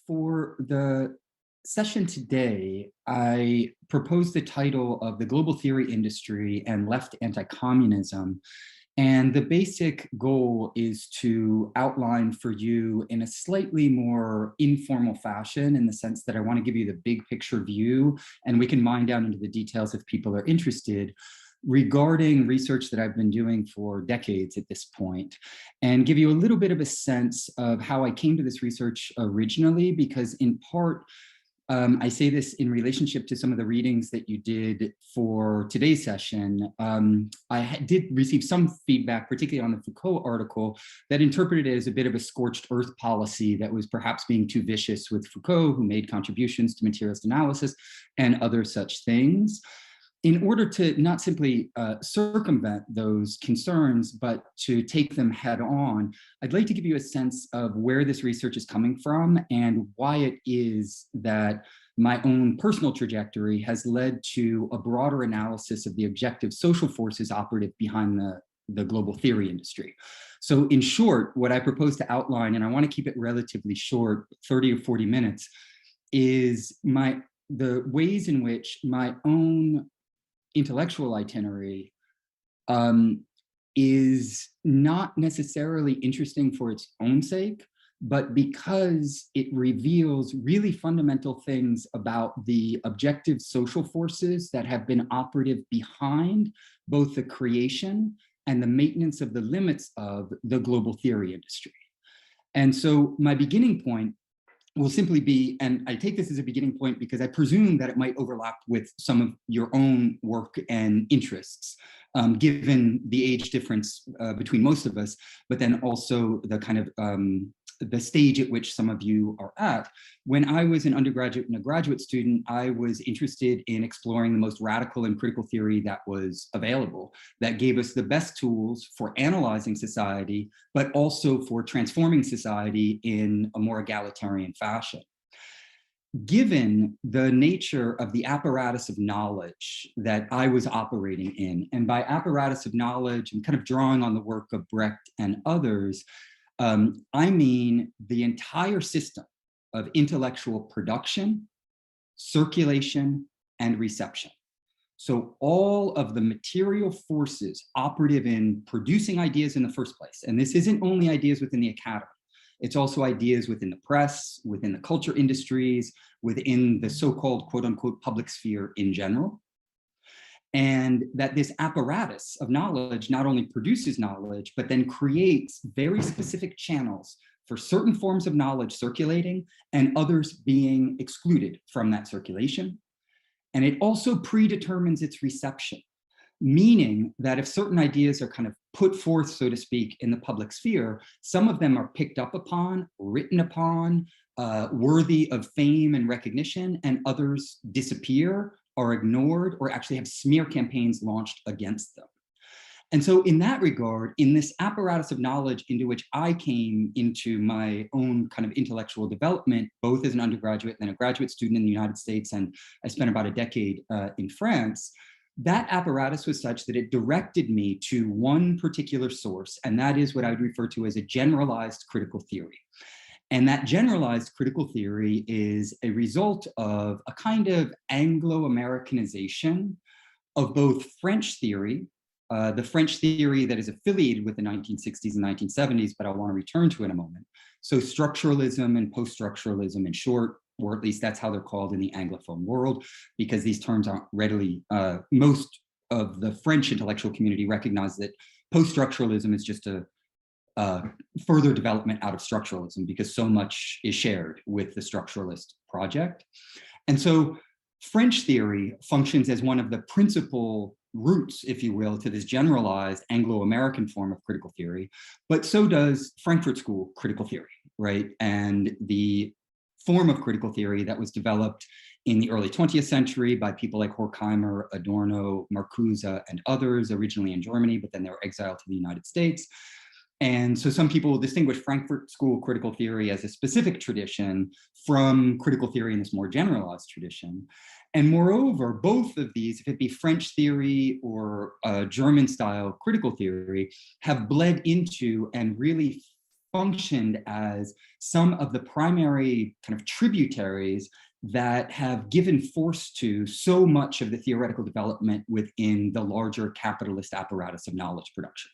For the session today, I proposed the title of The Global Theory Industry and Left Anti-Communism. And the basic goal is to outline for you in a slightly more informal fashion, in the sense that I want to give you the big picture view, and we can mine down into the details if people are interested, regarding research that I've been doing for decades at this point, and give you a little bit of a sense of how I came to this research originally, because in part, I say this in relationship to some of the readings that you did for today's session. I did receive some feedback, particularly on the Foucault article, that interpreted it as a bit of a scorched earth policy that was perhaps being too vicious with Foucault, who made contributions to materialist analysis and other such things. In order to not simply circumvent those concerns, but to take them head on, I'd like to give you a sense of where this research is coming from and why it is that my own personal trajectory has led to a broader analysis of the objective social forces operative behind the global theory industry. So in short, what I propose to outline, and I want to keep it relatively short, 30 or 40 minutes, is the ways in which my own intellectual itinerary is not necessarily interesting for its own sake, but because it reveals really fundamental things about the objective social forces that have been operative behind both the creation and the maintenance of the limits of the global theory industry. And so my beginning point will simply be, and I take this as a beginning point because I presume that it might overlap with some of your own work and interests, given the age difference between most of us, but then also the kind of the stage at which some of you are at. When I was an undergraduate and a graduate student, I was interested in exploring the most radical and critical theory that was available, that gave us the best tools for analyzing society, but also for transforming society in a more egalitarian fashion. Given the nature of the apparatus of knowledge that I was operating in, and by apparatus of knowledge, I'm kind of drawing on the work of Brecht and others, I mean the entire system of intellectual production, circulation, and reception. So all of the material forces operative in producing ideas in the first place, and this isn't only ideas within the academy, it's also ideas within the press, within the culture industries, within the so-called quote unquote public sphere in general. And that this apparatus of knowledge not only produces knowledge, but then creates very specific channels for certain forms of knowledge circulating and others being excluded from that circulation. And it also predetermines its reception, meaning that if certain ideas are kind of put forth, so to speak, in the public sphere, some of them are picked up upon, written upon, worthy of fame and recognition, and others disappear, are ignored, or actually have smear campaigns launched against them. And so in that regard, in this apparatus of knowledge into which I came into my own kind of intellectual development, both as an undergraduate and then a graduate student in the United States, and I spent about a decade in France, that apparatus was such that it directed me to one particular source, and that is what I would refer to as a generalized critical theory. And that generalized critical theory is a result of a kind of Anglo-Americanization of both French theory, the French theory that is affiliated with the 1960s and 1970s, but I want to return to in a moment. So structuralism and post-structuralism in short, or at least that's how they're called in the Anglophone world, because these terms aren't readily, most of the French intellectual community recognize that post-structuralism is just a further development out of structuralism, because so much is shared with the structuralist project. And so French theory functions as one of the principal roots, if you will, to this generalized Anglo-American form of critical theory, but so does Frankfurt School critical theory, right? And the form of critical theory that was developed in the early 20th century by people like Horkheimer, Adorno, Marcuse, and others, originally in Germany, but then they were exiled to the United States. And so some people distinguish Frankfurt School critical theory as a specific tradition from critical theory in this more generalized tradition. And moreover, both of these, if it be French theory or German style critical theory, have bled into and really functioned as some of the primary kind of tributaries that have given force to so much of the theoretical development within the larger capitalist apparatus of knowledge production.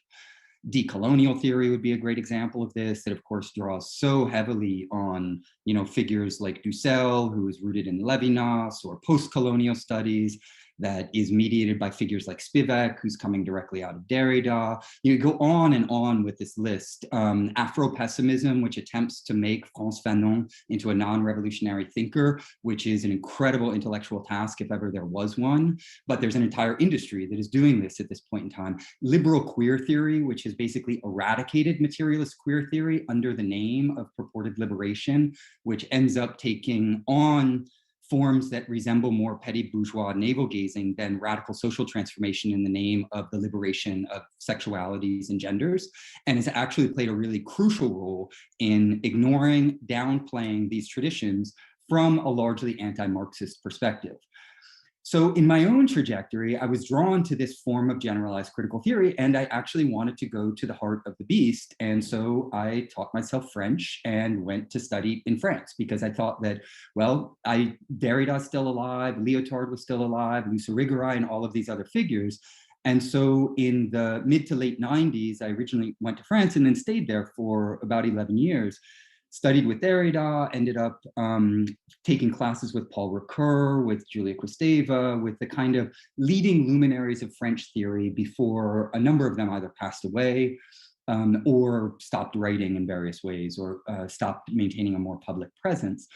Decolonial theory would be a great example of this, that of course draws so heavily on, figures like Dussel, who is rooted in Levinas, or post-colonial studies that is mediated by figures like Spivak, who's coming directly out of Derrida. You go on and on with this list. Afro-pessimism, which attempts to make Frantz Fanon into a non-revolutionary thinker, which is an incredible intellectual task if ever there was one. But there's an entire industry that is doing this at this point in time. Liberal queer theory, which has basically eradicated materialist queer theory under the name of purported liberation, which ends up taking on forms that resemble more petty bourgeois navel-gazing than radical social transformation in the name of the liberation of sexualities and genders, and has actually played a really crucial role in ignoring, downplaying these traditions from a largely anti-Marxist perspective. So in my own trajectory, I was drawn to this form of generalized critical theory, and I actually wanted to go to the heart of the beast. And so I taught myself French and went to study in France, because I thought that, well, Derrida's still alive, Lyotard was still alive, Lussurigari, and all of these other figures. And so in the mid to late 90s, I originally went to France and then stayed there for about 11 years. Studied with Derrida, ended up taking classes with Paul Ricoeur, with Julia Kristeva, with the kind of leading luminaries of French theory before a number of them either passed away or stopped writing in various ways, or stopped maintaining a more public presence.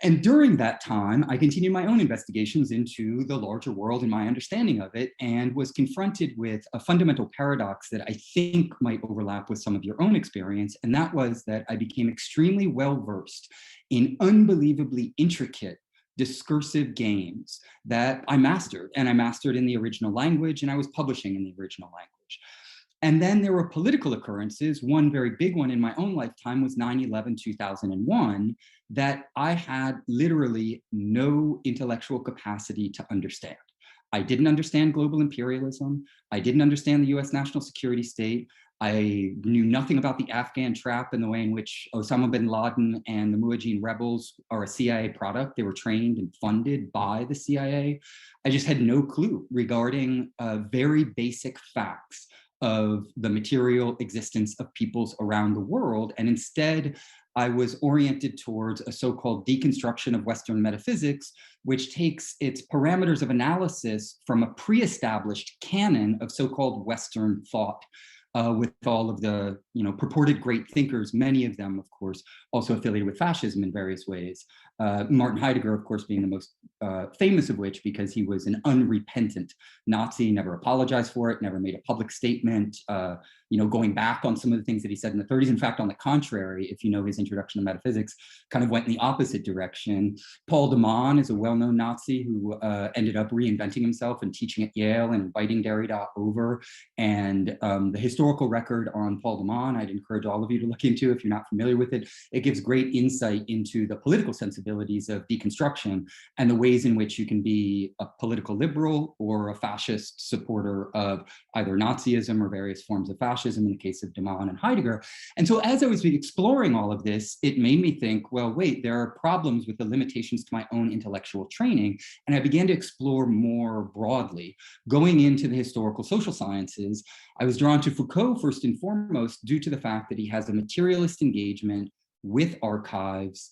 And during that time, I continued my own investigations into the larger world and my understanding of it, and was confronted with a fundamental paradox that I think might overlap with some of your own experience. And that was that I became extremely well-versed in unbelievably intricate discursive games that I mastered, and I mastered in the original language, and I was publishing in the original language. And then there were political occurrences. One very big one in my own lifetime was 9/11/2001, that I had literally no intellectual capacity to understand. I didn't understand global imperialism. I didn't understand the US national security state. I knew nothing about the Afghan trap and the way in which Osama bin Laden and the Mujahideen rebels are a CIA product. They were trained and funded by the CIA. I just had no clue regarding very basic facts of the material existence of peoples around the world. And instead, I was oriented towards a so-called deconstruction of Western metaphysics, which takes its parameters of analysis from a pre-established canon of so-called Western thought, with all of the purported great thinkers, many of them, of course, also affiliated with fascism in various ways. Martin Heidegger, of course, being the most famous of which, because he was an unrepentant Nazi, never apologized for it, never made a public statement, going back on some of the things that he said in the 30s. In fact, on the contrary, if you know his introduction to metaphysics, kind of went in the opposite direction. Paul de Man is a well-known Nazi who ended up reinventing himself and teaching at Yale and inviting Derrida over. And the historical record on Paul de Man, I'd encourage all of you to look into if you're not familiar with it. It gives great insight into the political sensibilities of deconstruction and the ways in which you can be a political liberal or a fascist supporter of either Nazism or various forms of fascism in the case of de Man and Heidegger. And so as I was exploring all of this, it made me think, well, wait, there are problems with the limitations to my own intellectual training. And I began to explore more broadly. Going into the historical social sciences, I was drawn to Foucault first and foremost due to the fact that he has a materialist engagement with archives.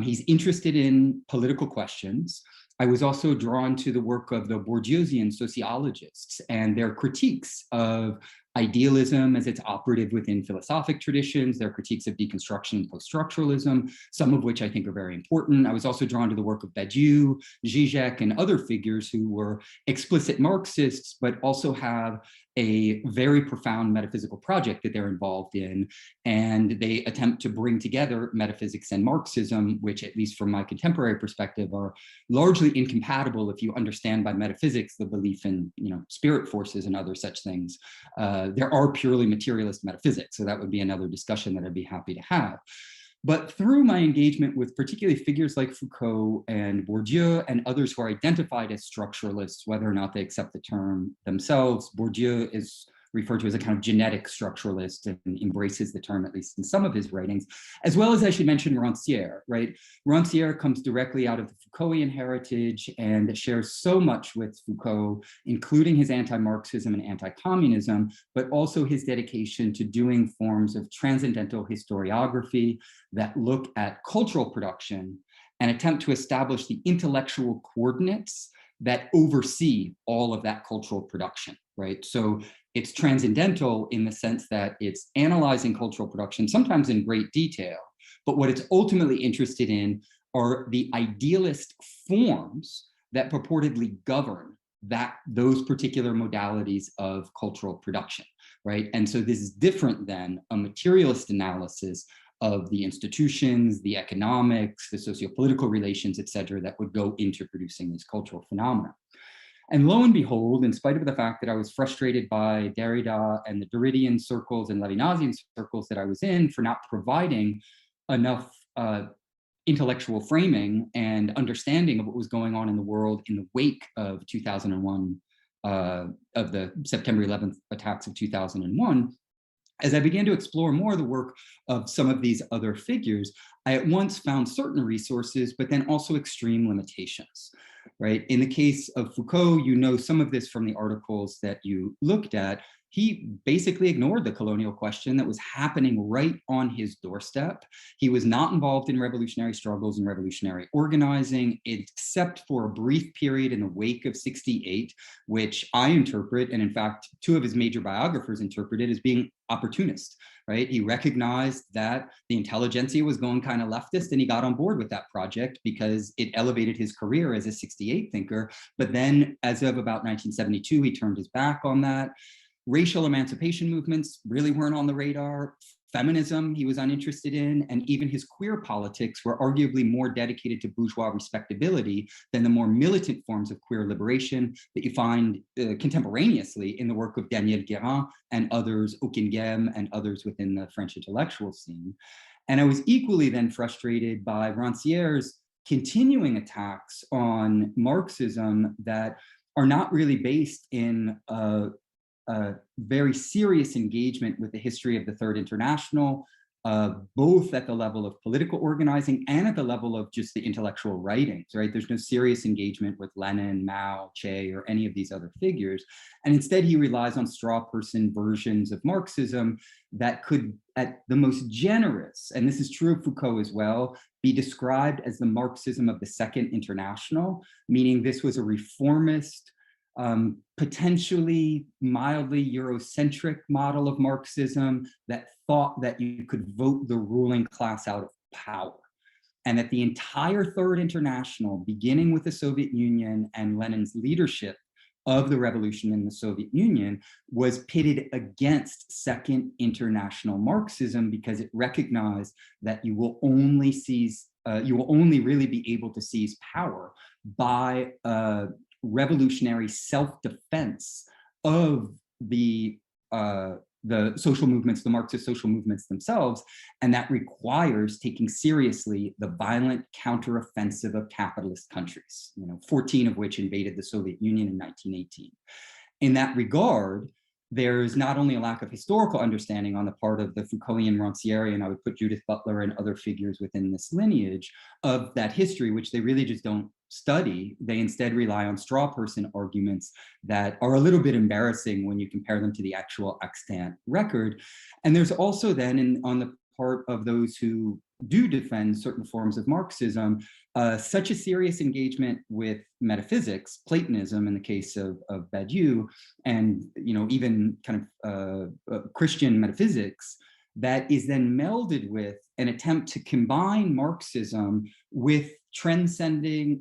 He's interested in political questions. I was also drawn to the work of the Bourdieusian sociologists and their critiques of idealism as it's operative within philosophic traditions, their critiques of deconstruction and post-structuralism, some of which I think are very important. I was also drawn to the work of Badiou, Zizek, and other figures who were explicit Marxists, but also have a very profound metaphysical project that they're involved in. And they attempt to bring together metaphysics and Marxism, which, at least from my contemporary perspective, are largely incompatible if you understand by metaphysics the belief in spirit forces and other such things. There are purely materialist metaphysics, so that would be another discussion that I'd be happy to have. But through my engagement with particularly figures like Foucault and Bourdieu and others who are identified as structuralists, whether or not they accept the term themselves, Bourdieu is referred to as a kind of genetic structuralist and embraces the term, at least in some of his writings, as well as I should mention Rancière, right? Rancière comes directly out of the Foucaultian heritage and shares so much with Foucault, including his anti-Marxism and anti-communism, but also his dedication to doing forms of transcendental historiography that look at cultural production and attempt to establish the intellectual coordinates that oversee all of that cultural production, right? So it's transcendental in the sense that it's analyzing cultural production, sometimes in great detail, but what it's ultimately interested in are the idealist forms that purportedly govern those particular modalities of cultural production, right? And so this is different than a materialist analysis of the institutions, the economics, the sociopolitical relations, et cetera, that would go into producing these cultural phenomena. And lo and behold, in spite of the fact that I was frustrated by Derrida and the Derridian circles and Levinasian circles that I was in for not providing enough intellectual framing and understanding of what was going on in the world in the wake of 2001, of the September 11th attacks of 2001, as I began to explore more the work of some of these other figures, I at once found certain resources, but then also extreme limitations, right? In the case of Foucault, you know some of this from the articles that you looked at. He basically ignored the colonial question that was happening right on his doorstep. He was not involved in revolutionary struggles and revolutionary organizing, except for a brief period in the wake of '68, which I interpret, and in fact, two of his major biographers interpreted as being opportunist, right? He recognized that the intelligentsia was going kind of leftist, and he got on board with that project because it elevated his career as a '68 thinker. But then as of about 1972, he turned his back on that. Racial emancipation movements really weren't on the radar. Feminism he was uninterested in, and even his queer politics were arguably more dedicated to bourgeois respectability than the more militant forms of queer liberation that you find contemporaneously in the work of Daniel Guérin and others, Ockhenghem and others within the French intellectual scene. And I was equally then frustrated by Rancière's continuing attacks on Marxism that are not really based in a very serious engagement with the history of the Third International, both at the level of political organizing and at the level of just the intellectual writings, right? There's no serious engagement with Lenin, Mao, Che, or any of these other figures. And instead, he relies on straw person versions of Marxism that could, at the most generous, and this is true of Foucault as well, be described as the Marxism of the Second International, meaning this was a reformist, potentially mildly Eurocentric model of Marxism that thought that you could vote the ruling class out of power. And that the entire Third International, beginning with the Soviet Union and Lenin's leadership of the revolution in the Soviet Union, was pitted against Second International Marxism because it recognized that you will only really be able to seize power by revolutionary self-defense of the social movements, the Marxist social movements themselves, and that requires taking seriously the violent counteroffensive of capitalist countries, 14 of which invaded the Soviet Union in 1918. In that regard, there's not only a lack of historical understanding on the part of the Foucaultian Rancière, I would put Judith Butler and other figures within this lineage of that history, which they really just don't study. They instead rely on straw person arguments that are a little bit embarrassing when you compare them to the actual extant record. And there's also then on the part of those who do defend certain forms of Marxism, such a serious engagement with metaphysics, Platonism in the case of Badiou, and even kind of Christian metaphysics, that is then melded with an attempt to combine Marxism with trend-setting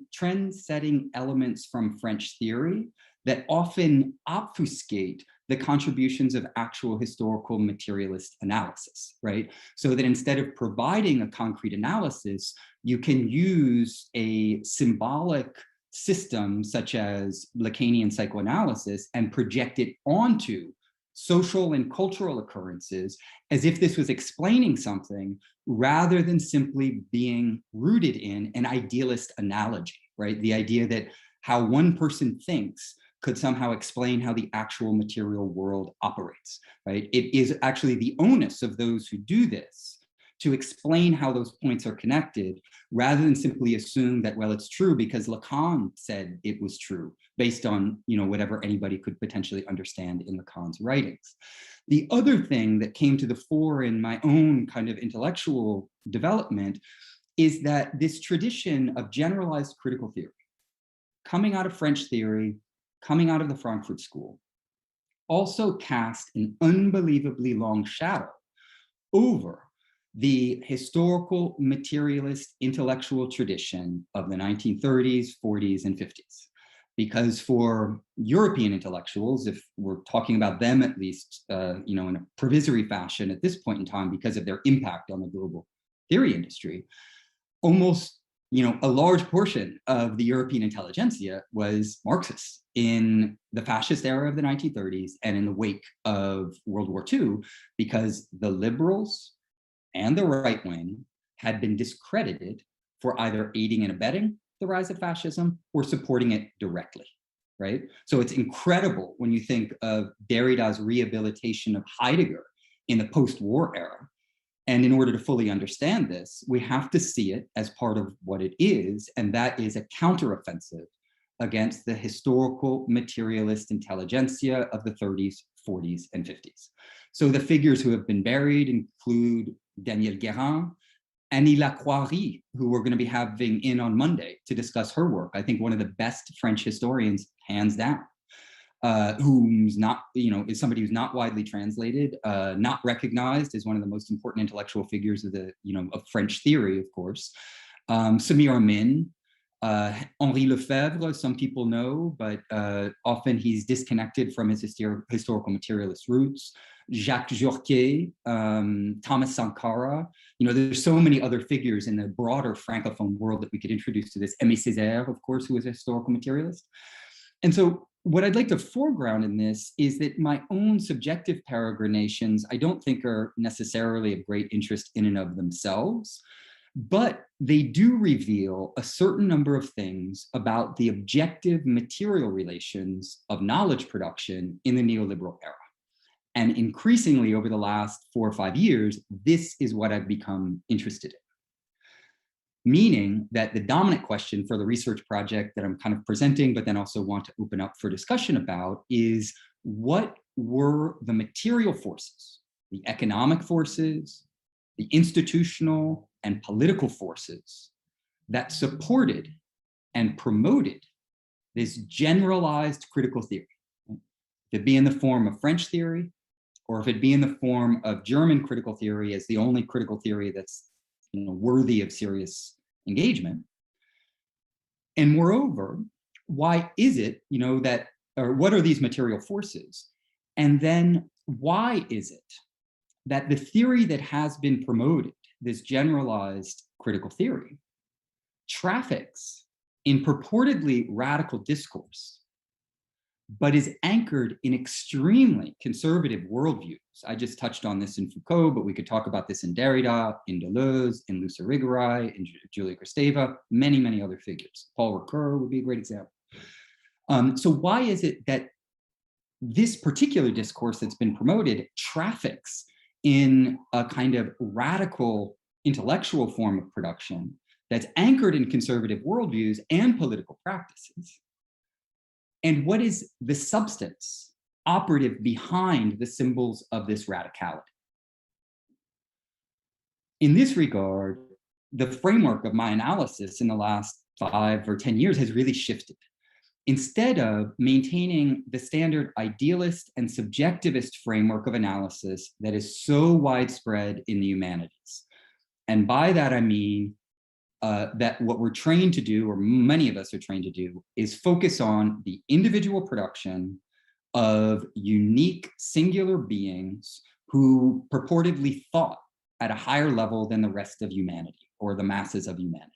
elements from French theory that often obfuscate the contributions of actual historical materialist analysis, right? So that instead of providing a concrete analysis, you can use a symbolic system such as Lacanian psychoanalysis and project it onto social and cultural occurrences as if this was explaining something rather than simply being rooted in an idealist analogy, right? The idea that how one person thinks could somehow explain how the actual material world operates, right? It is actually the onus of those who do this to explain how those points are connected, rather than simply assume that, well, it's true because Lacan said it was true, based on, you know, whatever anybody could potentially understand in Lacan's writings. The other thing that came to the fore in my own kind of intellectual development is that this tradition of generalized critical theory, coming out of French theory, coming out of the Frankfurt School, also cast an unbelievably long shadow over the historical materialist intellectual tradition of the 1930s, 40s, and 50s. Because for European intellectuals, if we're talking about them at least, you know, in a provisory fashion at this point in time, because of their impact on the global theory industry, almost, you know, a large portion of the European intelligentsia was Marxist in the fascist era of the 1930s and in the wake of World War II, because the liberals and the right wing had been discredited for either aiding and abetting the rise of fascism or supporting it directly, right? So it's incredible when you think of Derrida's rehabilitation of Heidegger in the post-war era. And in order to fully understand this, we have to see it as part of what it is, and that is a counteroffensive against the historical materialist intelligentsia of the 30s, 40s, and 50s. So the figures who have been buried include Danielle Guérin, Annie Lacroix, who we're going to be having in on Monday to discuss her work. I think one of the best French historians, hands down, who's not, you know, is somebody who's not widely translated, not recognized as one of the most important intellectual figures of the, you know, of French theory, of course. Samir Amin, Henri Lefebvre, some people know, but often he's disconnected from his historical materialist roots. Jacques Jourquet, Thomas Sankara. You know, there's so many other figures in the broader Francophone world that we could introduce to this. Aimé Césaire, of course, who was a historical materialist. And so what I'd like to foreground in this is that my own subjective peregrinations, I don't think are necessarily of great interest in and of themselves, but they do reveal a certain number of things about the objective material relations of knowledge production in the neoliberal era. And increasingly over the last 4 or 5 years, this is what I've become interested in. Meaning that the dominant question for the research project that I'm kind of presenting, but then also want to open up for discussion about, is what were the material forces, the economic forces, the institutional and political forces that supported and promoted this generalized critical theory? If it be in the form of French theory, or if it be in the form of German critical theory as the only critical theory that's, you know, worthy of serious engagement. And moreover, why is it, you know, that, or what are these material forces? And then why is it that the theory that has been promoted, this generalized critical theory, traffics in purportedly radical discourse, but is anchored in extremely conservative worldviews? I just touched on this in Foucault, but we could talk about this in Derrida, in Deleuze, in Luce Irigaray, in Julia Kristeva, many, many other figures. Paul Ricoeur would be a great example. So why is it that this particular discourse that's been promoted traffics in a kind of radical intellectual form of production that's anchored in conservative worldviews and political practices? And what is the substance operative behind the symbols of this radicality? In this regard, the framework of my analysis in the last 5 or 10 years has really shifted. Instead of maintaining the standard idealist and subjectivist framework of analysis that is so widespread in the humanities. And by that, I mean that what we're trained to do, or many of us are trained to do, is focus on the individual production of unique singular beings who purportedly thought at a higher level than the rest of humanity or the masses of humanity.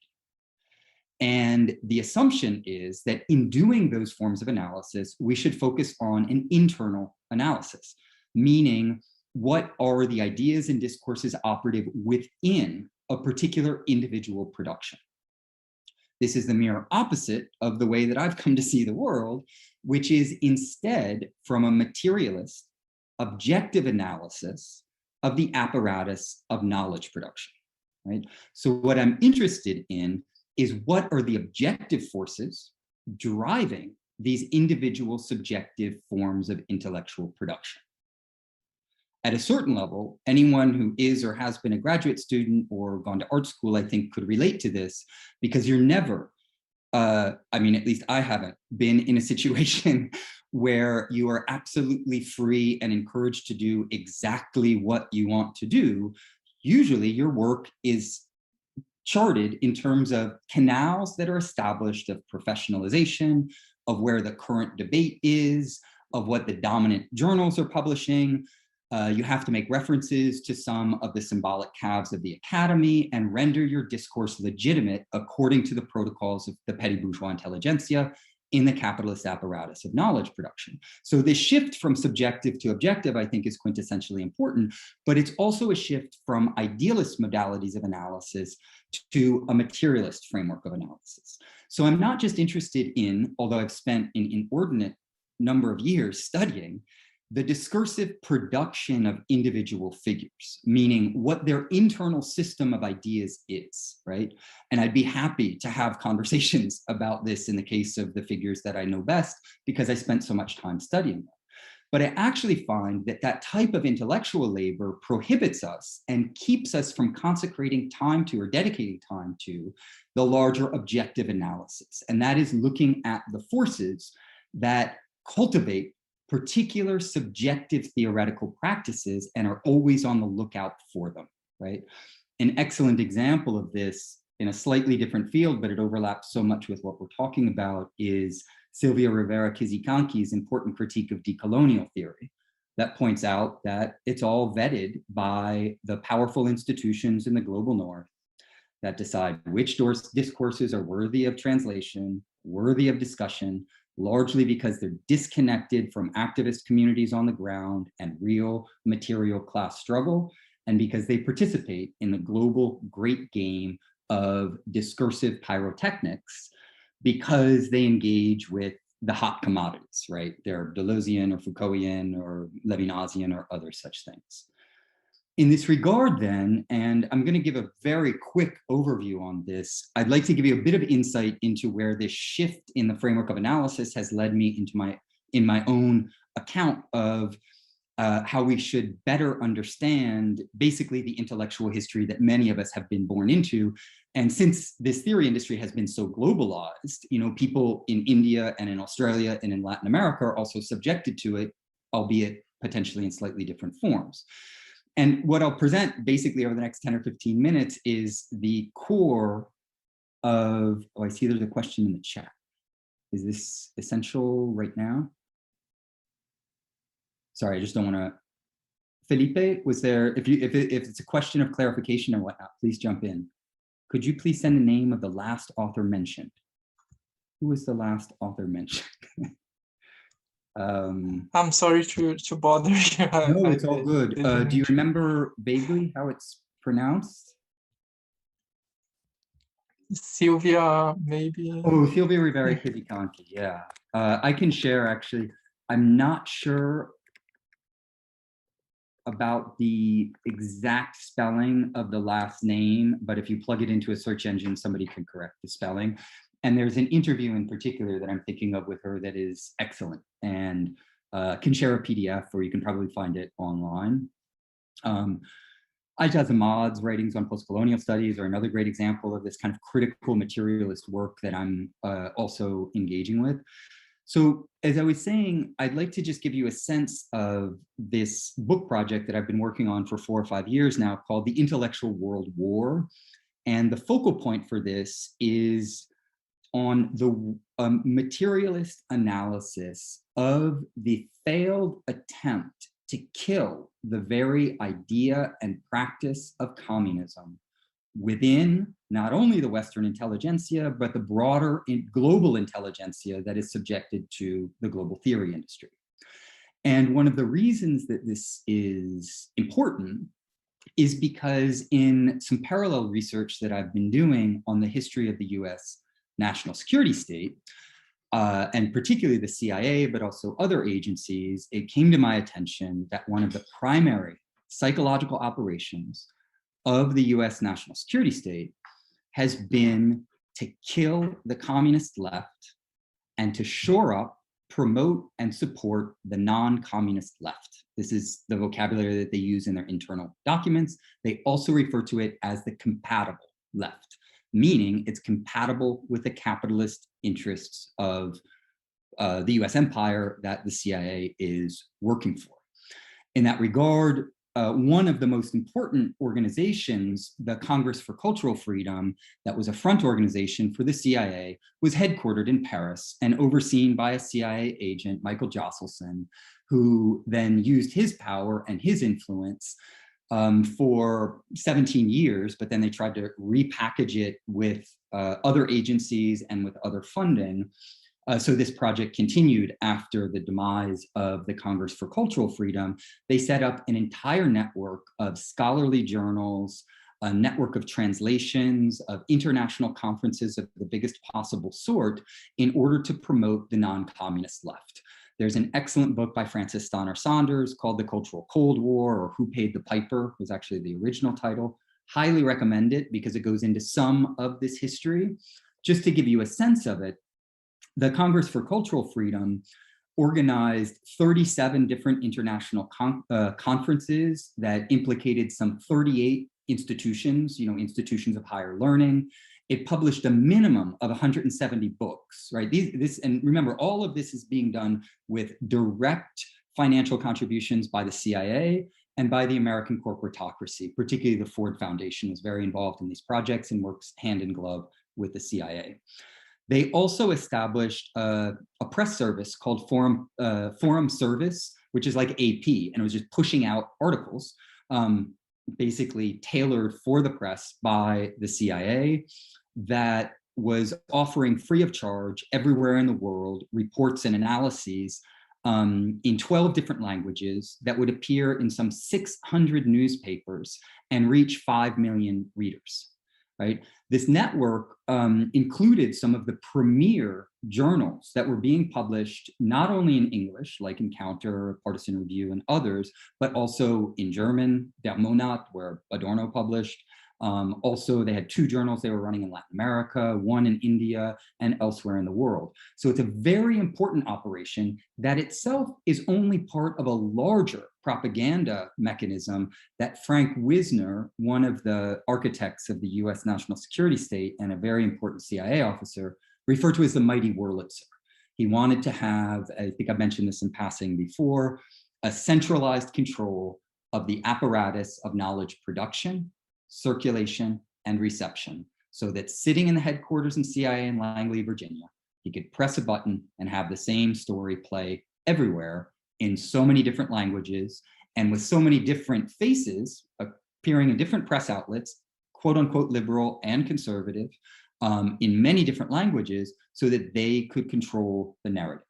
And the assumption is that in doing those forms of analysis, we should focus on an internal analysis, meaning what are the ideas and discourses operative within a particular individual production. This is the mirror opposite of the way that I've come to see the world, which is instead from a materialist, objective analysis of the apparatus of knowledge production, right? So what I'm interested in is what are the objective forces driving these individual subjective forms of intellectual production. At a certain level, anyone who is or has been a graduate student or gone to art school, I think, could relate to this, because you're never, I mean, at least I haven't been in a situation where you are absolutely free and encouraged to do exactly what you want to do. Usually your work is charted in terms of canals that are established of professionalization, of where the current debate is, of what the dominant journals are publishing. You have to make references to some of the symbolic calves of the academy and render your discourse legitimate according to the protocols of the petty bourgeois intelligentsia in the capitalist apparatus of knowledge production. So this shift from subjective to objective, I think, is quintessentially important, but it's also a shift from idealist modalities of analysis to a materialist framework of analysis. So I'm not just interested in, although I've spent an inordinate number of years studying, the discursive production of individual figures, meaning what their internal system of ideas is, right? And I'd be happy to have conversations about this in the case of the figures that I know best, because I spent so much time studying them. But I actually find that that type of intellectual labor prohibits us and keeps us from consecrating time to, or dedicating time to, the larger objective analysis. And that is looking at the forces that cultivate particular subjective theoretical practices and are always on the lookout for them, right? An excellent example of this in a slightly different field, but it overlaps so much with what we're talking about, is Silvia Rivera Kizikánki's important critique of decolonial theory that points out that it's all vetted by the powerful institutions in the global north that decide which discourses are worthy of translation, worthy of discussion, largely because they're disconnected from activist communities on the ground and real material class struggle, and because they participate in the global great game of discursive pyrotechnics, because they engage with the hot commodities, right? They're Deleuzian or Foucaultian or Levinasian or other such things. In this regard then, and I'm going to give a very quick overview on this, I'd like to give you a bit of insight into where this shift in the framework of analysis has led me into my own account of how we should better understand basically the intellectual history that many of us have been born into. And since this theory industry has been so globalized, you know, people in India and in Australia and in Latin America are also subjected to it, albeit potentially in slightly different forms. And what I'll present basically over the next 10 or 15 minutes is the core of, oh, I see there's a question in the chat. Is this essential right now? Sorry, I just don't want to. Felipe, was there, if it's a question of clarification or whatnot, please jump in. Could you please send the name of the last author mentioned? Who was the last author mentioned? I'm sorry to bother you. No, it's all good. Do you remember vaguely how it's pronounced? Silvia, maybe. Oh, Silvia Rivera Kizikánki, yeah. I can share, actually. I'm not sure about the exact spelling of the last name, but if you plug it into a search engine, somebody can correct the spelling. And there's an interview in particular that I'm thinking of with her that is excellent, and can share a PDF, or you can probably find it online. Ajaz Ahmad's writings on post-colonial studies are another great example of this kind of critical materialist work that I'm also engaging with. So as I was saying, I'd like to just give you a sense of this book project that I've been working on for 4 or 5 years now, called The Intellectual World War. And the focal point for this is on the materialist analysis of the failed attempt to kill the very idea and practice of communism within not only the Western intelligentsia, but the broader global intelligentsia that is subjected to the global theory industry. And one of the reasons that this is important is because in some parallel research that I've been doing on the history of the US national security state, and particularly the CIA, but also other agencies, it came to my attention that one of the primary psychological operations of the US national security state has been to kill the communist left and to shore up, promote, and support the non-communist left. This is the vocabulary that they use in their internal documents. They also refer to it as the compatible left, meaning it's compatible with the capitalist interests of the US empire that the CIA is working for. In that regard, one of the most important organizations, the Congress for Cultural Freedom, that was a front organization for the CIA, was headquartered in Paris and overseen by a CIA agent, Michael Josselson, who then used his power and his influence for 17 years, but then they tried to repackage it with other agencies and with other funding. So this project continued after the demise of the Congress for Cultural Freedom. They set up an entire network of scholarly journals, a network of translations, of international conferences of the biggest possible sort in order to promote the non-communist left. There's an excellent book by Francis Stonner Saunders called The Cultural Cold War, or Who Paid the Piper was actually the original title. Highly recommend it because it goes into some of this history. Just to give you a sense of it, the Congress for Cultural Freedom organized 37 different international conferences that implicated some 38 institutions, institutions of higher learning. It published a minimum of 170 books, right? And remember, all of this is being done with direct financial contributions by the CIA and by the American corporatocracy. Particularly the Ford Foundation is very involved in these projects and works hand in glove with the CIA. They also established a press service called Forum Service, which is like AP, and it was just pushing out articles, basically tailored for the press by the CIA, that was offering free of charge everywhere in the world reports and analyses in 12 different languages that would appear in some 600 newspapers and reach 5 million readers. Right? This network included some of the premier journals that were being published not only in English, like Encounter, Partisan Review, and others, but also in German, Der Monat, where Adorno published. Also, they had 2 journals they were running in Latin America, 1 in India, and elsewhere in the world. So it's a very important operation that itself is only part of a larger propaganda mechanism that Frank Wisner, one of the architects of the US national security state and a very important CIA officer, referred to as the mighty Wurlitzer. He wanted to have, I think I mentioned this in passing before, a centralized control of the apparatus of knowledge production, circulation, and reception, so that sitting in the headquarters in CIA in Langley, Virginia, he could press a button and have the same story play everywhere in so many different languages and with so many different faces appearing in different press outlets, quote unquote liberal and conservative, in many different languages, so that they could control the narrative.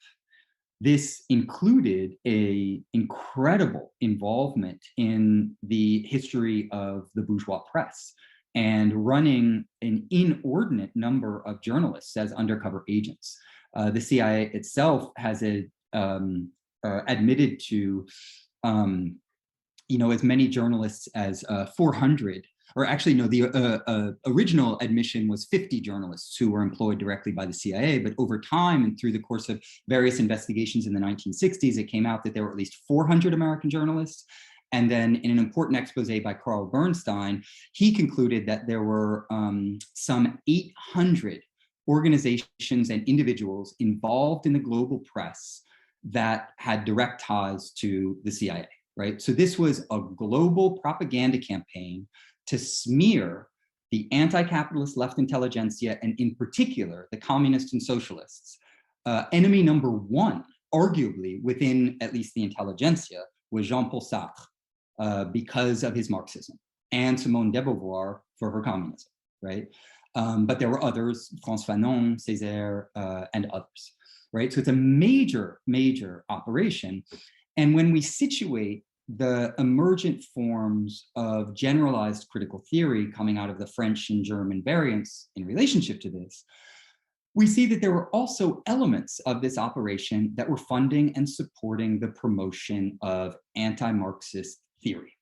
This included an incredible involvement in the history of the bourgeois press and running an inordinate number of journalists as undercover agents. The CIA itself has admitted to, as many journalists as 400. Or actually, no, the original admission was 50 journalists who were employed directly by the CIA. But over time and through the course of various investigations in the 1960s, it came out that there were at least 400 American journalists. And then in an important expose by Carl Bernstein, he concluded that there were some 800 organizations and individuals involved in the global press that had direct ties to the CIA, right? So this was a global propaganda campaign to smear the anti-capitalist left intelligentsia, and in particular, the communists and socialists. Enemy number 1, arguably within at least the intelligentsia, was Jean-Paul Sartre, because of his Marxism, and Simone de Beauvoir for her communism, right? But there were others, Frantz Fanon, Césaire, and others, right? So it's a major, major operation. And when we situate the emergent forms of generalized critical theory coming out of the French and German variants in relationship to this, we see that there were also elements of this operation that were funding and supporting the promotion of anti-Marxist theory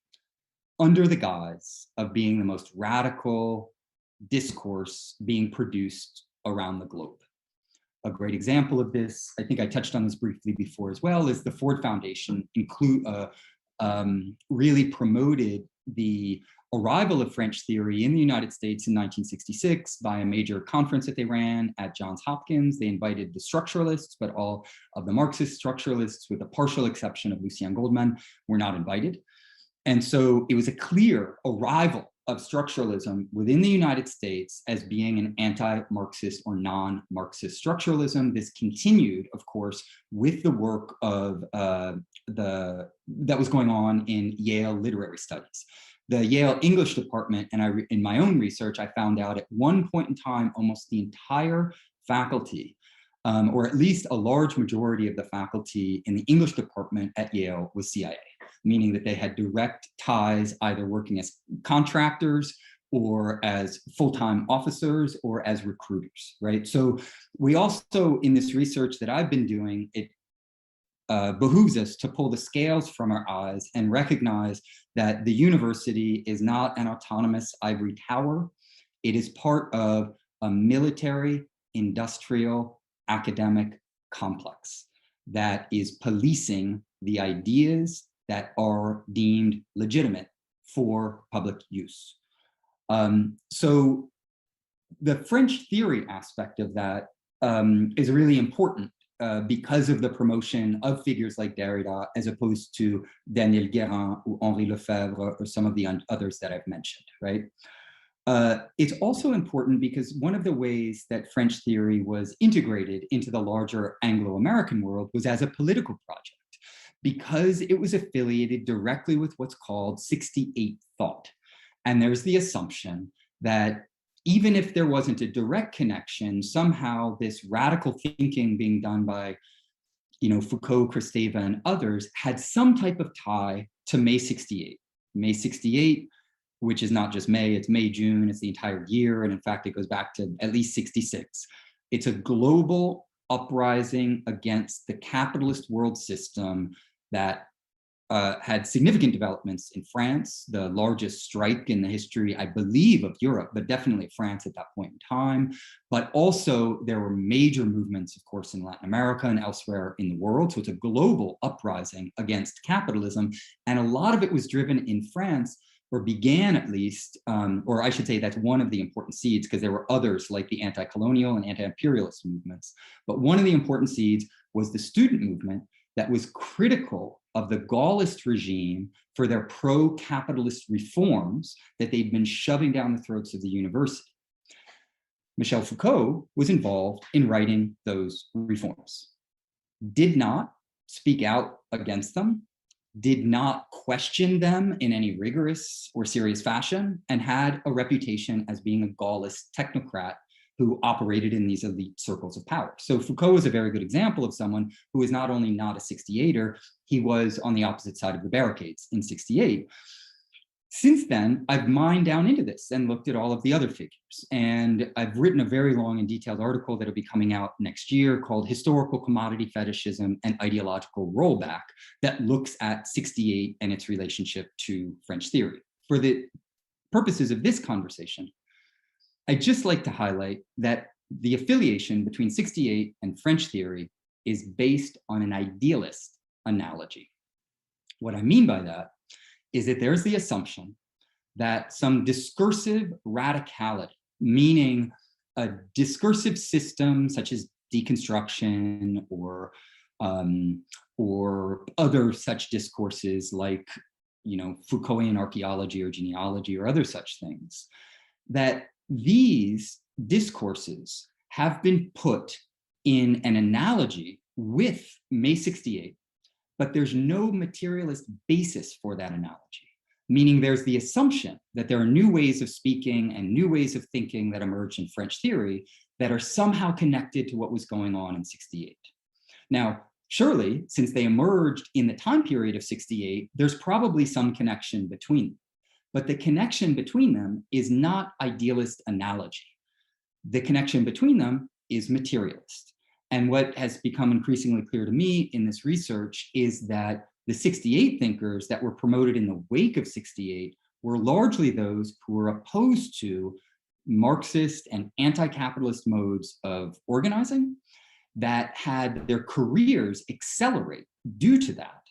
under the guise of being the most radical discourse being produced around the globe. A great example of this, I think I touched on this briefly before as well, is the Ford Foundation really promoted the arrival of French theory in the United States in 1966 by a major conference that they ran at Johns Hopkins. They invited the structuralists, but all of the Marxist structuralists, with a partial exception of Lucien Goldman, were not invited. And so it was a clear arrival of structuralism within the United States as being an anti-Marxist or non-Marxist structuralism. This continued, of course, with the work of that was going on in Yale literary studies. The Yale English department, and in my own research, I found out at one point in time, almost the entire faculty, or at least a large majority of the faculty in the English department at Yale was CIA, meaning that they had direct ties, either working as contractors or as full-time officers or as recruiters, right? So we also, in this research that I've been doing, it behooves us to pull the scales from our eyes and recognize that the university is not an autonomous ivory tower. It is part of a military, industrial, academic complex that is policing the ideas that are deemed legitimate for public use. So the French theory aspect of that is really important because of the promotion of figures like Derrida, as opposed to Daniel Guérin or Henri Lefebvre or some of the others that I've mentioned, right? It's also important because one of the ways that French theory was integrated into the larger Anglo-American world was as a political project, because it was affiliated directly with what's called 68 thought. And there's the assumption that even if there wasn't a direct connection, somehow this radical thinking being done by, Foucault, Kristeva, and others had some type of tie to May 68. May 68, which is not just May, it's May, June, it's the entire year. And in fact, it goes back to at least 66. It's a global uprising against the capitalist world system that had significant developments in France, the largest strike in the history, I believe, of Europe, but definitely France at that point in time. But also there were major movements, of course, in Latin America and elsewhere in the world. So it's a global uprising against capitalism. And a lot of it was driven in France, or began at least, or I should say that's one of the important seeds, because there were others like the anti-colonial and anti-imperialist movements. But one of the important seeds was the student movement that was critical of the Gaullist regime for their pro-capitalist reforms that they'd been shoving down the throats of the university. Michel Foucault was involved in writing those reforms, did not speak out against them, did not question them in any rigorous or serious fashion, and had a reputation as being a Gaullist technocrat who operated in these elite circles of power. So Foucault is a very good example of someone who is not only not a 68er, he was on the opposite side of the barricades in 68. Since then, I've mined down into this and looked at all of the other figures. And I've written a very long and detailed article that'll be coming out next year called Historical Commodity Fetishism and Ideological Rollback, that looks at 68 and its relationship to French theory. For the purposes of this conversation, I'd just like to highlight that the affiliation between 68 and French theory is based on an idealist analogy. What I mean by that is that there's the assumption that some discursive radicality, meaning a discursive system such as deconstruction or other such discourses like, Foucaultian archaeology or genealogy or other such things, that these discourses have been put in an analogy with May 68, but there's no materialist basis for that analogy, meaning there's the assumption that there are new ways of speaking and new ways of thinking that emerged in French theory that are somehow connected to what was going on in 68. Now, surely, since they emerged in the time period of 68, there's probably some connection between them. But the connection between them is not idealist analogy. The connection between them is materialist. And what has become increasingly clear to me in this research is that the 68 thinkers that were promoted in the wake of 68 were largely those who were opposed to Marxist and anti-capitalist modes of organizing that had their careers accelerate due to that,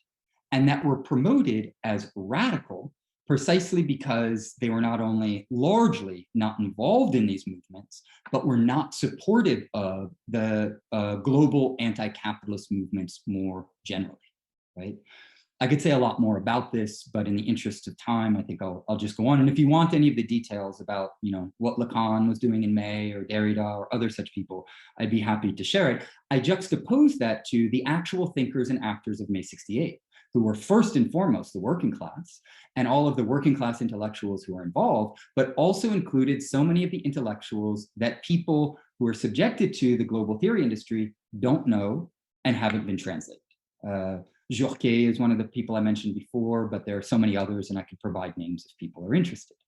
and that were promoted as radical precisely because they were not only largely not involved in these movements, but were not supportive of the global anti-capitalist movements more generally, right? I could say a lot more about this, but in the interest of time, I think I'll just go on. And if you want any of the details about, what Lacan was doing in May or Derrida or other such people, I'd be happy to share it. I juxtapose that to the actual thinkers and actors of May 68, who were first and foremost the working class and all of the working class intellectuals who were involved, but also included so many of the intellectuals that people who are subjected to the global theory industry don't know and haven't been translated. Rockhill is one of the people I mentioned before, but there are so many others, and I could provide names if people are interested.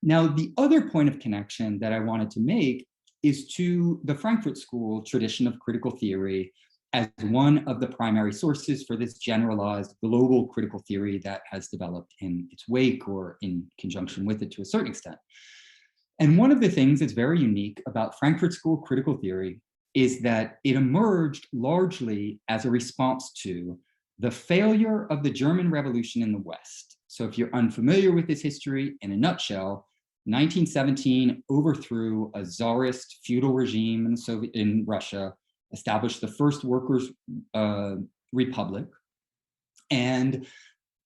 Now, the other point of connection that I wanted to make is to the Frankfurt School tradition of critical theory as one of the primary sources for this generalized global critical theory that has developed in its wake or in conjunction with it to a certain extent. And one of the things that's very unique about Frankfurt School critical theory is that it emerged largely as a response to the failure of the German Revolution in the West. So if you're unfamiliar with this history, in a nutshell, 1917 overthrew a czarist feudal regime in Russia, established the first workers' republic, and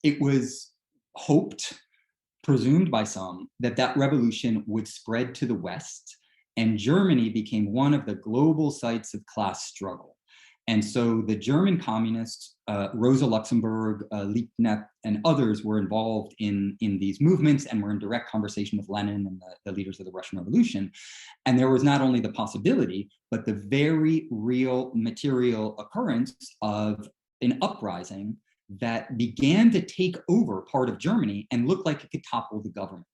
it was hoped, presumed by some, that that revolution would spread to the West, and Germany became one of the global sites of class struggle. And so the German communists, Rosa Luxemburg, Liebknecht, and others were involved in these movements and were in direct conversation with Lenin and the leaders of the Russian Revolution. And there was not only the possibility, but the very real material occurrence of an uprising that began to take over part of Germany and looked like it could topple the government.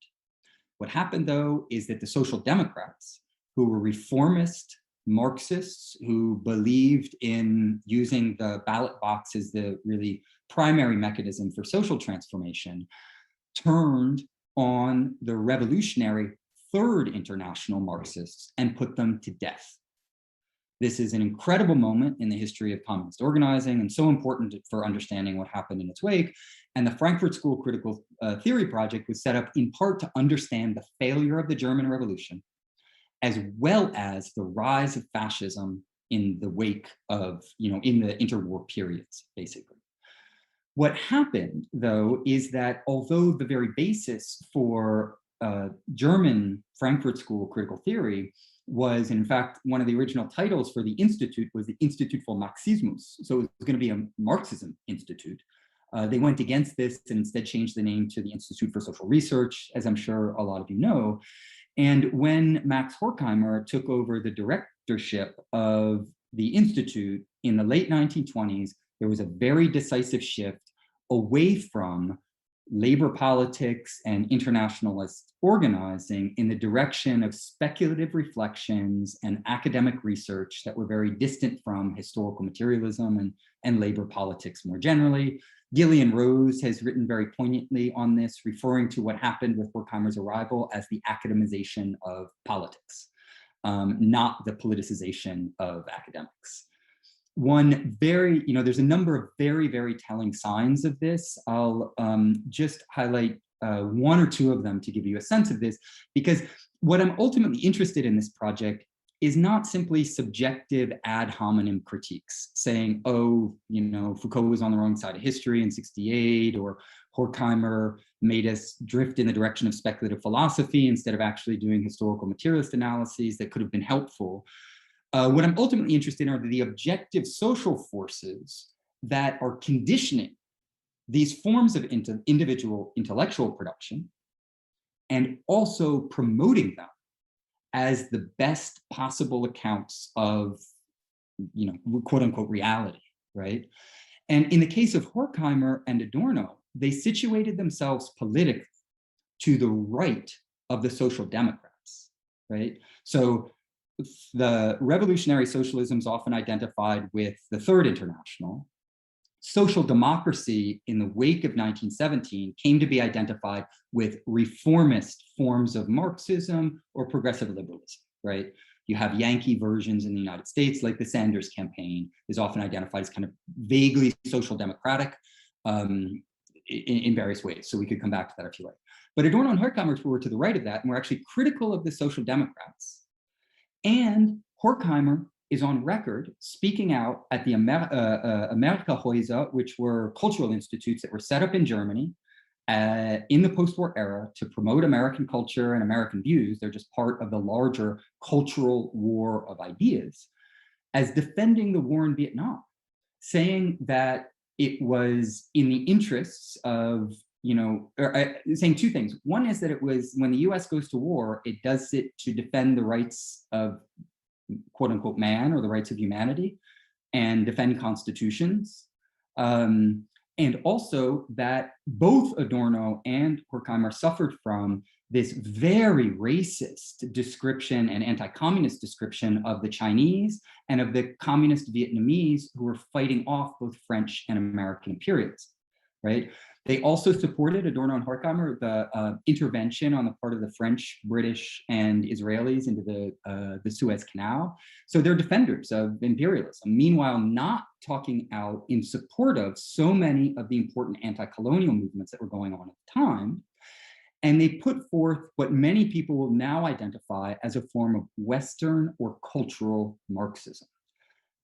What happened, though, is that the Social Democrats, who were reformist Marxists who believed in using the ballot box as the really primary mechanism for social transformation, turned on the revolutionary Third International Marxists and put them to death. This is an incredible moment in the history of communist organizing and so important for understanding what happened in its wake. And the Frankfurt School Critical Theory Project was set up in part to understand the failure of the German Revolution, as well as the rise of fascism in the wake of, in the interwar periods, basically. What happened, though, is that although the very basis for German Frankfurt School critical theory was, in fact, one of the original titles for the institute was the Institut für Marxismus. So it was going to be a Marxism institute. They went against this and instead changed the name to the Institute for Social Research, as I'm sure a lot of you know. And when Max Horkheimer took over the directorship of the Institute in the late 1920s, there was a very decisive shift away from labor politics and internationalist organizing in the direction of speculative reflections and academic research that were very distant from historical materialism and labor politics more generally. Gillian Rose has written very poignantly on this, referring to what happened with Horkheimer's arrival as the academization of politics, not the politicization of academics. There's a number of very, very telling signs of this. I'll just highlight one or two of them to give you a sense of this, because what I'm ultimately interested in this project is not simply subjective ad hominem critiques saying, Foucault was on the wrong side of history in 68, or Horkheimer made us drift in the direction of speculative philosophy instead of actually doing historical materialist analyses that could have been helpful. What I'm ultimately interested in are the objective social forces that are conditioning these forms of individual intellectual production and also promoting them as the best possible accounts of, quote unquote, reality, right? And in the case of Horkheimer and Adorno, they situated themselves politically to the right of the Social Democrats, right? So the revolutionary socialism is often identified with the Third International. Social democracy in the wake of 1917 came to be identified with reformist forms of Marxism or progressive liberalism, right? You have Yankee versions in the United States, like the Sanders campaign is often identified as kind of vaguely social democratic in various ways. So we could come back to that if you like. But Adorno and Horkheimer were to the right of that and were actually critical of the social democrats. And Horkheimer is on record speaking out at the Amerikahäuser, which were cultural institutes that were set up in Germany in the post-war era to promote American culture and American views. They're just part of the larger cultural war of ideas, as defending the war in Vietnam, saying that it was in the interests of, saying two things. One is that it was, when the US goes to war, it does it to defend the rights of quote unquote man, or the rights of humanity, and defend constitutions. And also that both Adorno and Horkheimer suffered from this very racist description and anti-communist description of the Chinese and of the communist Vietnamese who were fighting off both French and American imperialism, right? They also supported, Adorno and Horkheimer, the intervention on the part of the French, British, and Israelis into the Suez Canal. So they're defenders of imperialism, meanwhile not talking out in support of so many of the important anti-colonial movements that were going on at the time. And they put forth what many people will now identify as a form of Western or cultural Marxism.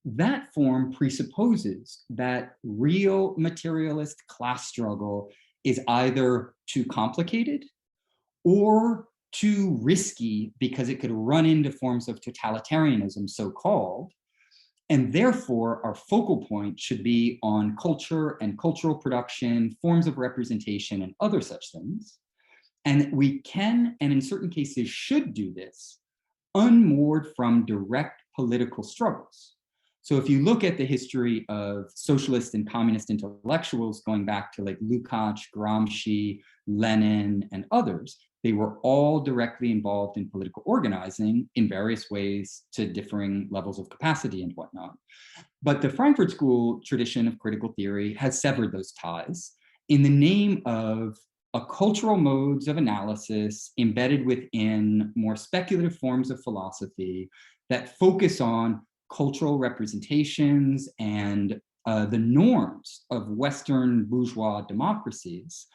That form presupposes that real materialist class struggle is either too complicated or too risky because it could run into forms of totalitarianism, so-called, and therefore our focal point should be on culture and cultural production, forms of representation, and other such things. And we can, and in certain cases should, do this unmoored from direct political struggles. So if you look at the history of socialist and communist intellectuals going back to like Lukács, Gramsci, Lenin, and others, they were all directly involved in political organizing in various ways to differing levels of capacity and whatnot. But the Frankfurt School tradition of critical theory has severed those ties in the name of a cultural modes of analysis embedded within more speculative forms of philosophy that focus on cultural representations and the norms of Western bourgeois democracies,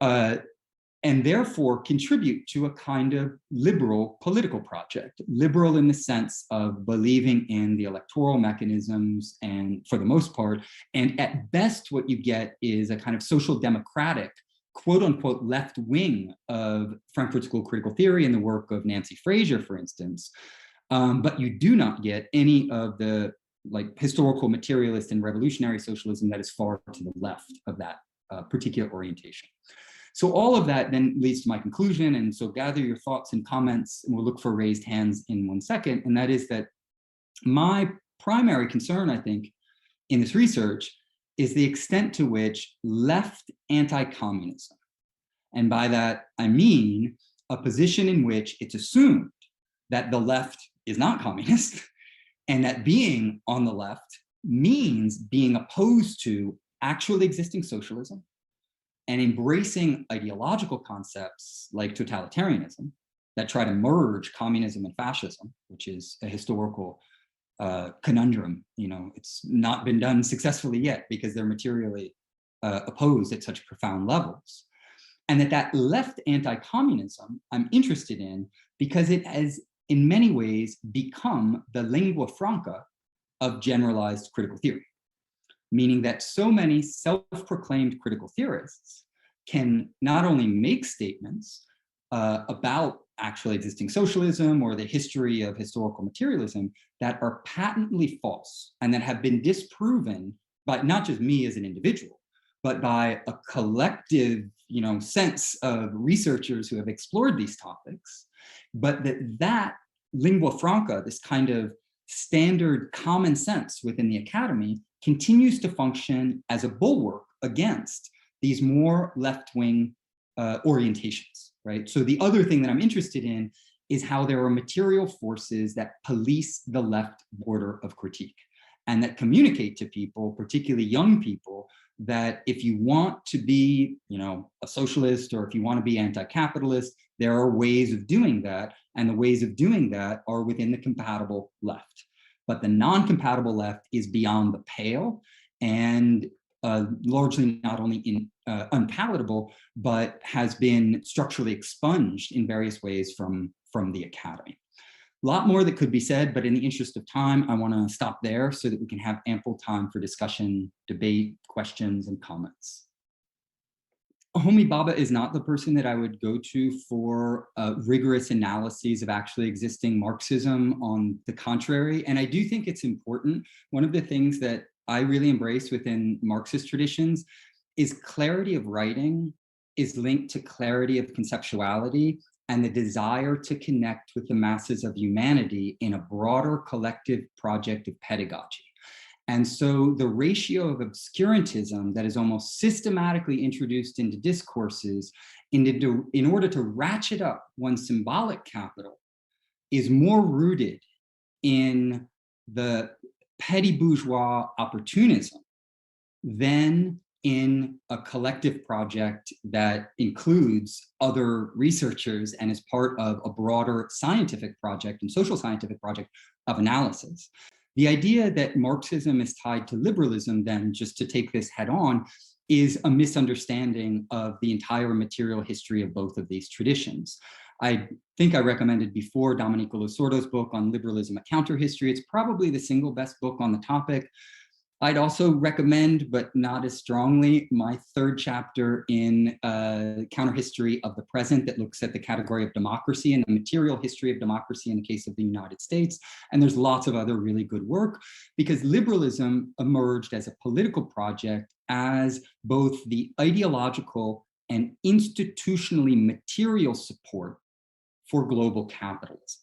and therefore contribute to a kind of liberal political project. Liberal in the sense of believing in the electoral mechanisms, and for the most part, and at best what you get is a kind of social democratic, quote unquote, left wing of Frankfurt School critical theory and the work of Nancy Fraser, for instance. But you do not get any of the like historical materialist and revolutionary socialism that is far to the left of that particular orientation. So all of that then leads to my conclusion. And so gather your thoughts and comments, and we'll look for raised hands in 1 second. And that is that my primary concern, I think, in this research is the extent to which left anti-communism, and by that I mean a position in which it's assumed that the left is not communist, and that being on the left means being opposed to actually existing socialism and embracing ideological concepts like totalitarianism that try to merge communism and fascism, which is a historical conundrum. It's not been done successfully yet because they're materially opposed at such profound levels. And that left anti-communism I'm interested in because it has in many ways become the lingua franca of generalized critical theory, meaning that so many self-proclaimed critical theorists can not only make statements about actually existing socialism or the history of historical materialism that are patently false and that have been disproven by not just me as an individual, but by a collective sense of researchers who have explored these topics, but that lingua franca, this kind of standard common sense within the academy, continues to function as a bulwark against these more left-wing orientations, right? So the other thing that I'm interested in is how there are material forces that police the left border of critique and that communicate to people, particularly young people, that if you want to be, a socialist, or if you want to be anti-capitalist, there are ways of doing that, and the ways of doing that are within the compatible left. But the non-compatible left is beyond the pale, and largely not only unpalatable, but has been structurally expunged in various ways from the academy. A lot more that could be said, but in the interest of time, I want to stop there so that we can have ample time for discussion, debate, questions, and comments. Homi Bhabha is not the person that I would go to for rigorous analyses of actually existing Marxism. On the contrary, and I do think it's important. One of the things that I really embrace within Marxist traditions is clarity of writing is linked to clarity of conceptuality and the desire to connect with the masses of humanity in a broader collective project of pedagogy. And so the ratio of obscurantism that is almost systematically introduced into discourses in order to ratchet up one's symbolic capital is more rooted in the petty bourgeois opportunism than in a collective project that includes other researchers and is part of a broader scientific project and social scientific project of analysis. The idea that Marxism is tied to liberalism, then, just to take this head on, is a misunderstanding of the entire material history of both of these traditions. I think I recommended before Domenico Losordo's book on liberalism, a counter history. It's probably the single best book on the topic. I'd also recommend, but not as strongly, my third chapter in Counter History of the Present that looks at the category of democracy and the material history of democracy in the case of the United States. And there's lots of other really good work, because liberalism emerged as a political project as both the ideological and institutionally material support for global capitalism.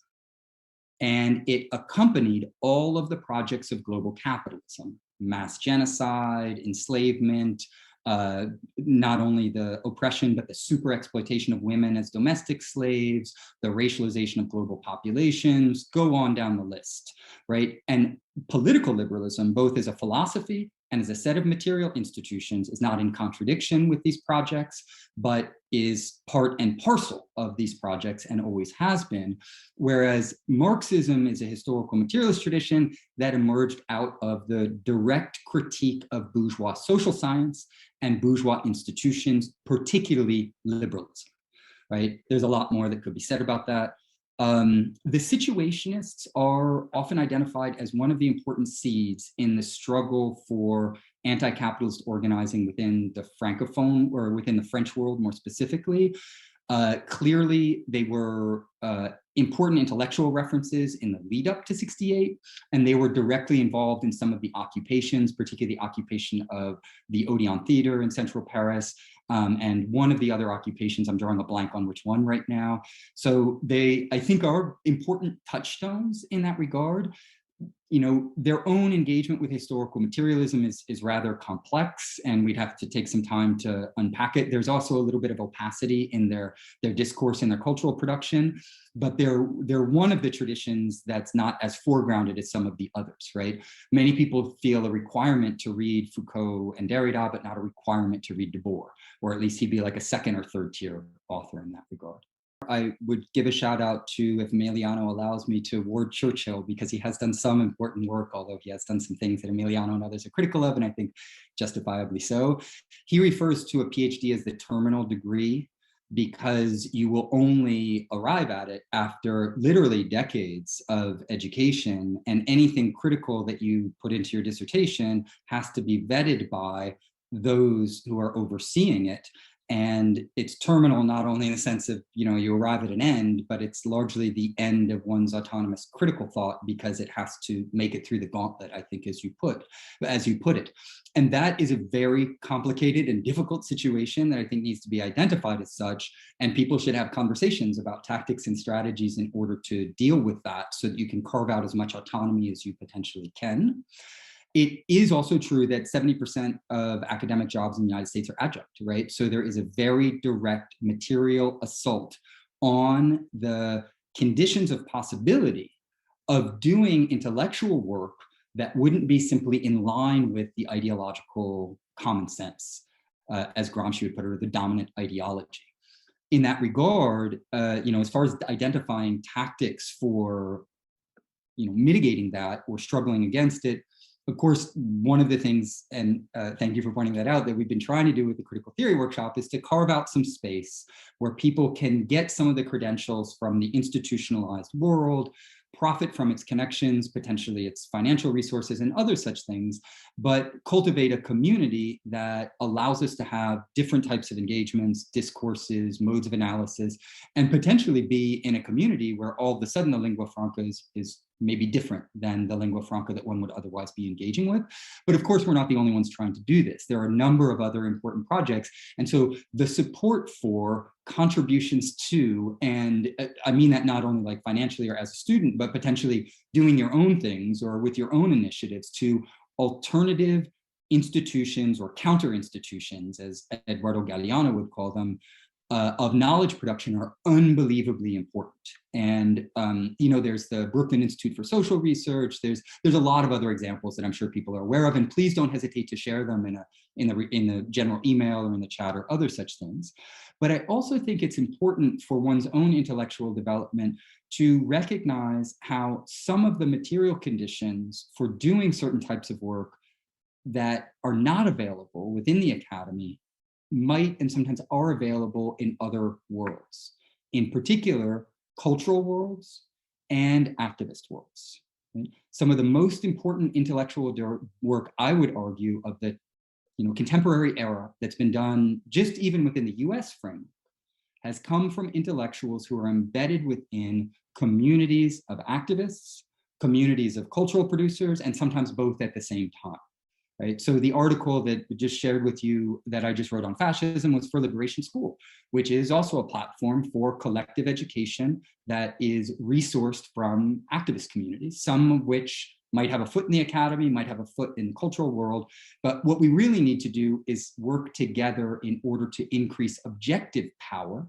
And it accompanied all of the projects of global capitalism: mass genocide, enslavement, not only the oppression, but the super exploitation of women as domestic slaves, the racialization of global populations, go on down the list, right? And political liberalism, both as a philosophy and as a set of material institutions, is not in contradiction with these projects, but is part and parcel of these projects and always has been. Whereas Marxism is a historical materialist tradition that emerged out of the direct critique of bourgeois social science and bourgeois institutions, particularly liberalism, right? There's a lot more that could be said about that. The situationists are often identified as one of the important seeds in the struggle for anti-capitalist organizing within the Francophone, or within the French world more specifically. Clearly, they were important intellectual references in the lead up to '68, and they were directly involved in some of the occupations, particularly the occupation of the Odeon Theater in central Paris, and one of the other occupations, I'm drawing a blank on which one right now. So they, I think, are important touchstones in that regard. Their own engagement with historical materialism is rather complex, and we'd have to take some time to unpack it. There's also a little bit of opacity in their discourse and their cultural production, but they're one of the traditions that's not as foregrounded as some of the others, right? Many people feel a requirement to read Foucault and Derrida, but not a requirement to read Debord, or at least he'd be like a second or third tier author in that regard. I would give a shout out to, if Emiliano allows me, to Ward Churchill, because he has done some important work, although he has done some things that Emiliano and others are critical of, and I think justifiably so. He refers to a PhD as the terminal degree, because you will only arrive at it after literally decades of education, and anything critical that you put into your dissertation has to be vetted by those who are overseeing it. And it's terminal not only in the sense of, you arrive at an end, but it's largely the end of one's autonomous critical thought, because it has to make it through the gauntlet, I think, as you put it. And that is a very complicated and difficult situation that I think needs to be identified as such. And people should have conversations about tactics and strategies in order to deal with that, so that you can carve out as much autonomy as you potentially can. It is also true that 70% of academic jobs in the United States are adjunct, right? So there is a very direct material assault on the conditions of possibility of doing intellectual work that wouldn't be simply in line with the ideological common sense, as Gramsci would put it, or the dominant ideology. In that regard, as far as identifying tactics for mitigating that or struggling against it, of course, one of the things, and thank you for pointing that out, that we've been trying to do with the critical theory workshop is to carve out some space where people can get some of the credentials from the institutionalized world, profit from its connections, potentially its financial resources and other such things, but cultivate a community that allows us to have different types of engagements, discourses, modes of analysis, and potentially be in a community where all of a sudden the lingua franca is maybe different than the lingua franca that one would otherwise be engaging with. But of course, we're not the only ones trying to do this. There are a number of other important projects. And so the support for contributions to, and I mean that not only like financially or as a student, but potentially doing your own things or with your own initiatives to alternative institutions or counter institutions, as Eduardo Galeano would call them, of knowledge production are unbelievably important. And there's the Brooklyn Institute for Social Research. There's a lot of other examples that I'm sure people are aware of, and please don't hesitate to share them in the general email or in the chat or other such things. But I also think it's important for one's own intellectual development to recognize how some of the material conditions for doing certain types of work that are not available within the academy might and sometimes are available in other worlds, in particular, cultural worlds and activist worlds. Right? Some of the most important intellectual work, I would argue, of the contemporary era that's been done just even within the US framework has come from intellectuals who are embedded within communities of activists, communities of cultural producers, and sometimes both at the same time. Right? So the article that I just shared with you that I just wrote on fascism was for Liberation School, which is also a platform for collective education that is resourced from activist communities, some of which might have a foot in the academy, might have a foot in the cultural world. But what we really need to do is work together in order to increase objective power,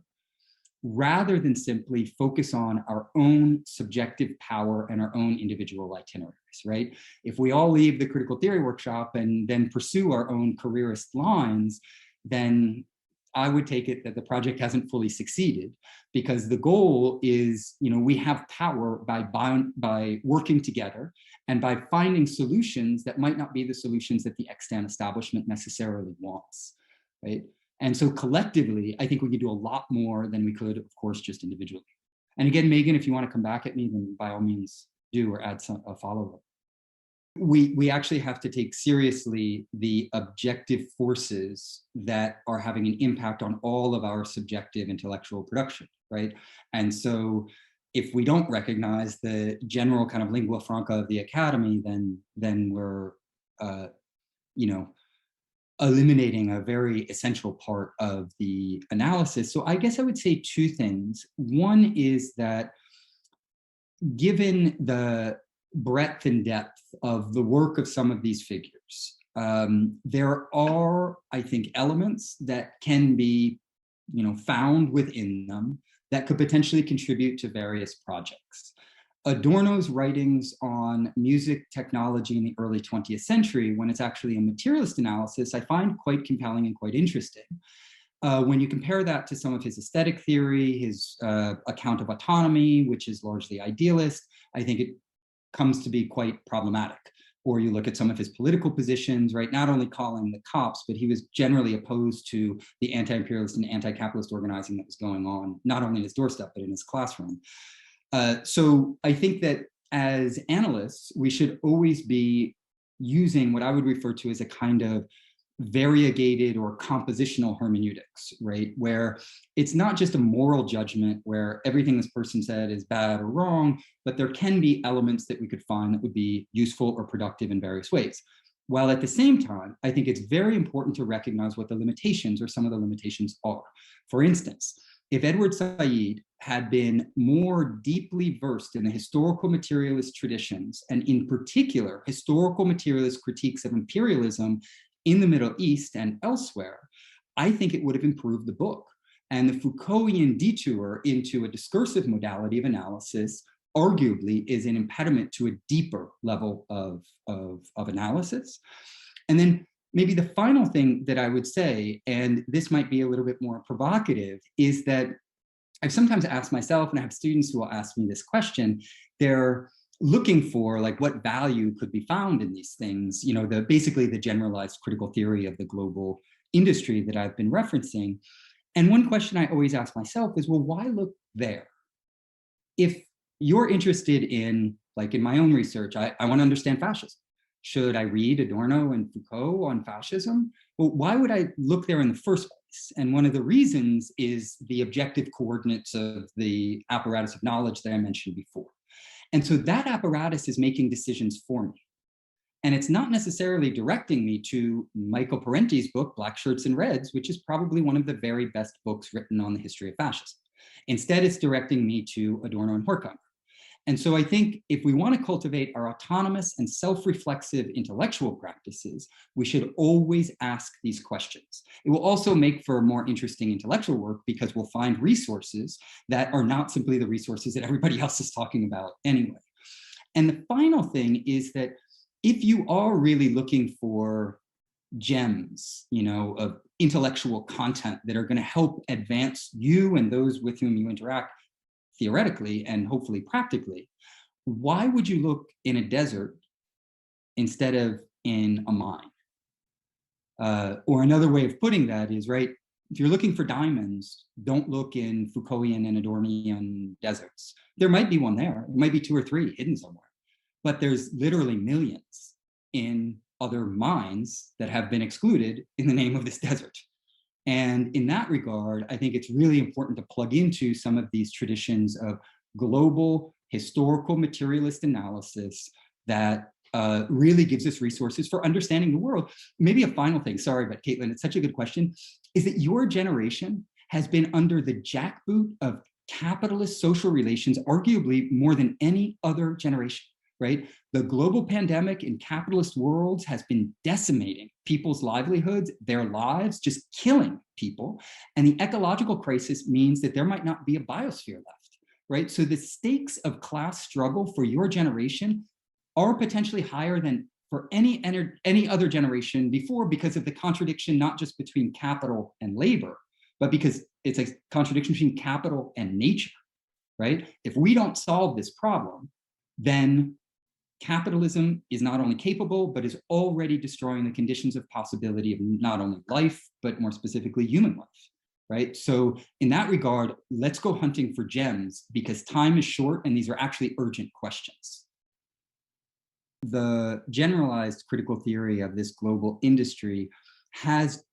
rather than simply focus on our own subjective power and our own individual itineraries, right? If we all leave the critical theory workshop and then pursue our own careerist lines, then I would take it that the project hasn't fully succeeded, because the goal is, we have power by working together and by finding solutions that might not be the solutions that the extant establishment necessarily wants, right? And so collectively, I think we could do a lot more than we could, of course, just individually. And again, Megan, if you want to come back at me, then by all means do, or add a follow-up. We actually have to take seriously the objective forces that are having an impact on all of our subjective intellectual production, right? And so if we don't recognize the general kind of lingua franca of the academy, then we're, eliminating a very essential part of the analysis. So I guess I would say two things. One is that given the breadth and depth of the work of some of these figures, there are, I think, elements that can be, found within them that could potentially contribute to various projects. Adorno's writings on music technology in the early 20th century, when it's actually a materialist analysis, I find quite compelling and quite interesting. When you compare that to some of his aesthetic theory, his account of autonomy, which is largely idealist, I think it comes to be quite problematic. Or you look at some of his political positions, right? Not only calling the cops, but he was generally opposed to the anti-imperialist and anti-capitalist organizing that was going on, not only in his doorstep, but in his classroom. So I think that as analysts, we should always be using what I would refer to as a kind of variegated or compositional hermeneutics, right? Where it's not just a moral judgment where everything this person said is bad or wrong, but there can be elements that we could find that would be useful or productive in various ways. While at the same time, I think it's very important to recognize what the limitations or some of the limitations are. For instance, if Edward Said had been more deeply versed in the historical materialist traditions, and in particular, historical materialist critiques of imperialism in the Middle East and elsewhere, I think it would have improved the book. And the Foucaultian detour into a discursive modality of analysis arguably is an impediment to a deeper level of analysis. And then maybe the final thing that I would say, and this might be a little bit more provocative, is that I've sometimes asked myself, and I have students who will ask me this question, they're looking for like what value could be found in these things, you know, basically the generalized critical theory of the global industry that I've been referencing. And one question I always ask myself is, well, why look there? If you're interested in, like in my own research, I want to understand fascism. Should I read Adorno and Foucault on fascism? Well, why would I look there in the first place? And one of the reasons is the objective coordinates of the apparatus of knowledge that I mentioned before. And so that apparatus is making decisions for me. And it's not necessarily directing me to Michael Parenti's book, Black Shirts and Reds, which is probably one of the very best books written on the history of fascism. Instead, it's directing me to Adorno and Horkheimer. And so I think if we want to cultivate our autonomous and self-reflexive intellectual practices, we should always ask these questions. It will also make for more interesting intellectual work because we'll find resources that are not simply the resources that everybody else is talking about anyway. And the final thing is that if you are really looking for gems, you know, of intellectual content that are going to help advance you and those with whom you interact, theoretically and hopefully practically, why would you look in a desert instead of in a mine? Or another way of putting that is, right, if you're looking for diamonds, don't look in Foucaultian and Adornian deserts. There might be one there, it might be 2 or 3 hidden somewhere, but there's literally millions in other mines that have been excluded in the name of this desert. And in that regard, I think it's really important to plug into some of these traditions of global historical materialist analysis that really gives us resources for understanding the world. Maybe a final thing, sorry, but Caitlin, it's such a good question, is that your generation has been under the jackboot of capitalist social relations, arguably more than any other generation. Right? The global pandemic in capitalist worlds has been decimating people's livelihoods, their lives, just killing people. And the ecological crisis means that there might not be a biosphere left, right? So the stakes of class struggle for your generation are potentially higher than for any other generation before, because of the contradiction, not just between capital and labor, but because it's a contradiction between capital and nature, right? If we don't solve this problem, then capitalism is not only capable, but is already destroying the conditions of possibility of not only life, but more specifically human life, right? So in that regard, let's go hunting for gems because time is short and these are actually urgent questions. The generalized critical theory of this global industry has,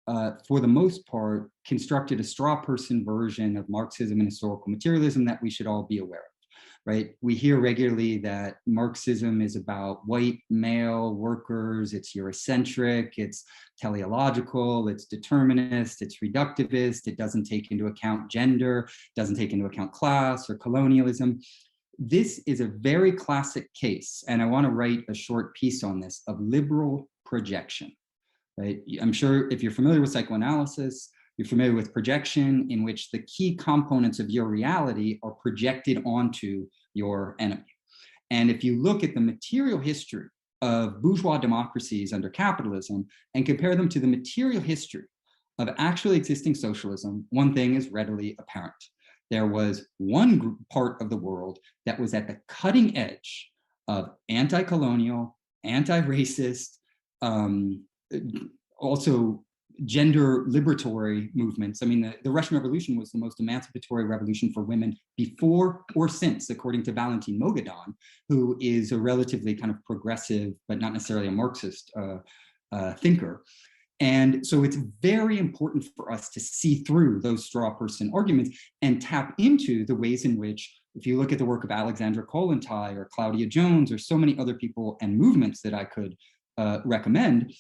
for the most part, constructed a straw person version of Marxism and historical materialism that we should all be aware of. Right? We hear regularly that Marxism is about white male workers, it's Eurocentric, it's teleological, it's determinist, it's reductivist, it doesn't take into account gender, doesn't take into account class or colonialism. This is a very classic case, and I want to write a short piece on this, of liberal projection. Right? I'm sure if you're familiar with psychoanalysis, you're familiar with projection, in which the key components of your reality are projected onto your enemy. And if you look at the material history of bourgeois democracies under capitalism and compare them to the material history of actually existing socialism, one thing is readily apparent. There was one part of the world that was at the cutting edge of anti-colonial, anti-racist, also gender liberatory movements. I mean, the Russian Revolution was the most emancipatory revolution for women before or since, according to Valentin Mogadon, who is a relatively kind of progressive, but not necessarily a Marxist thinker. And so it's very important for us to see through those straw person arguments and tap into the ways in which, if you look at the work of Alexandra Kollontai or Claudia Jones or so many other people and movements that I could recommend,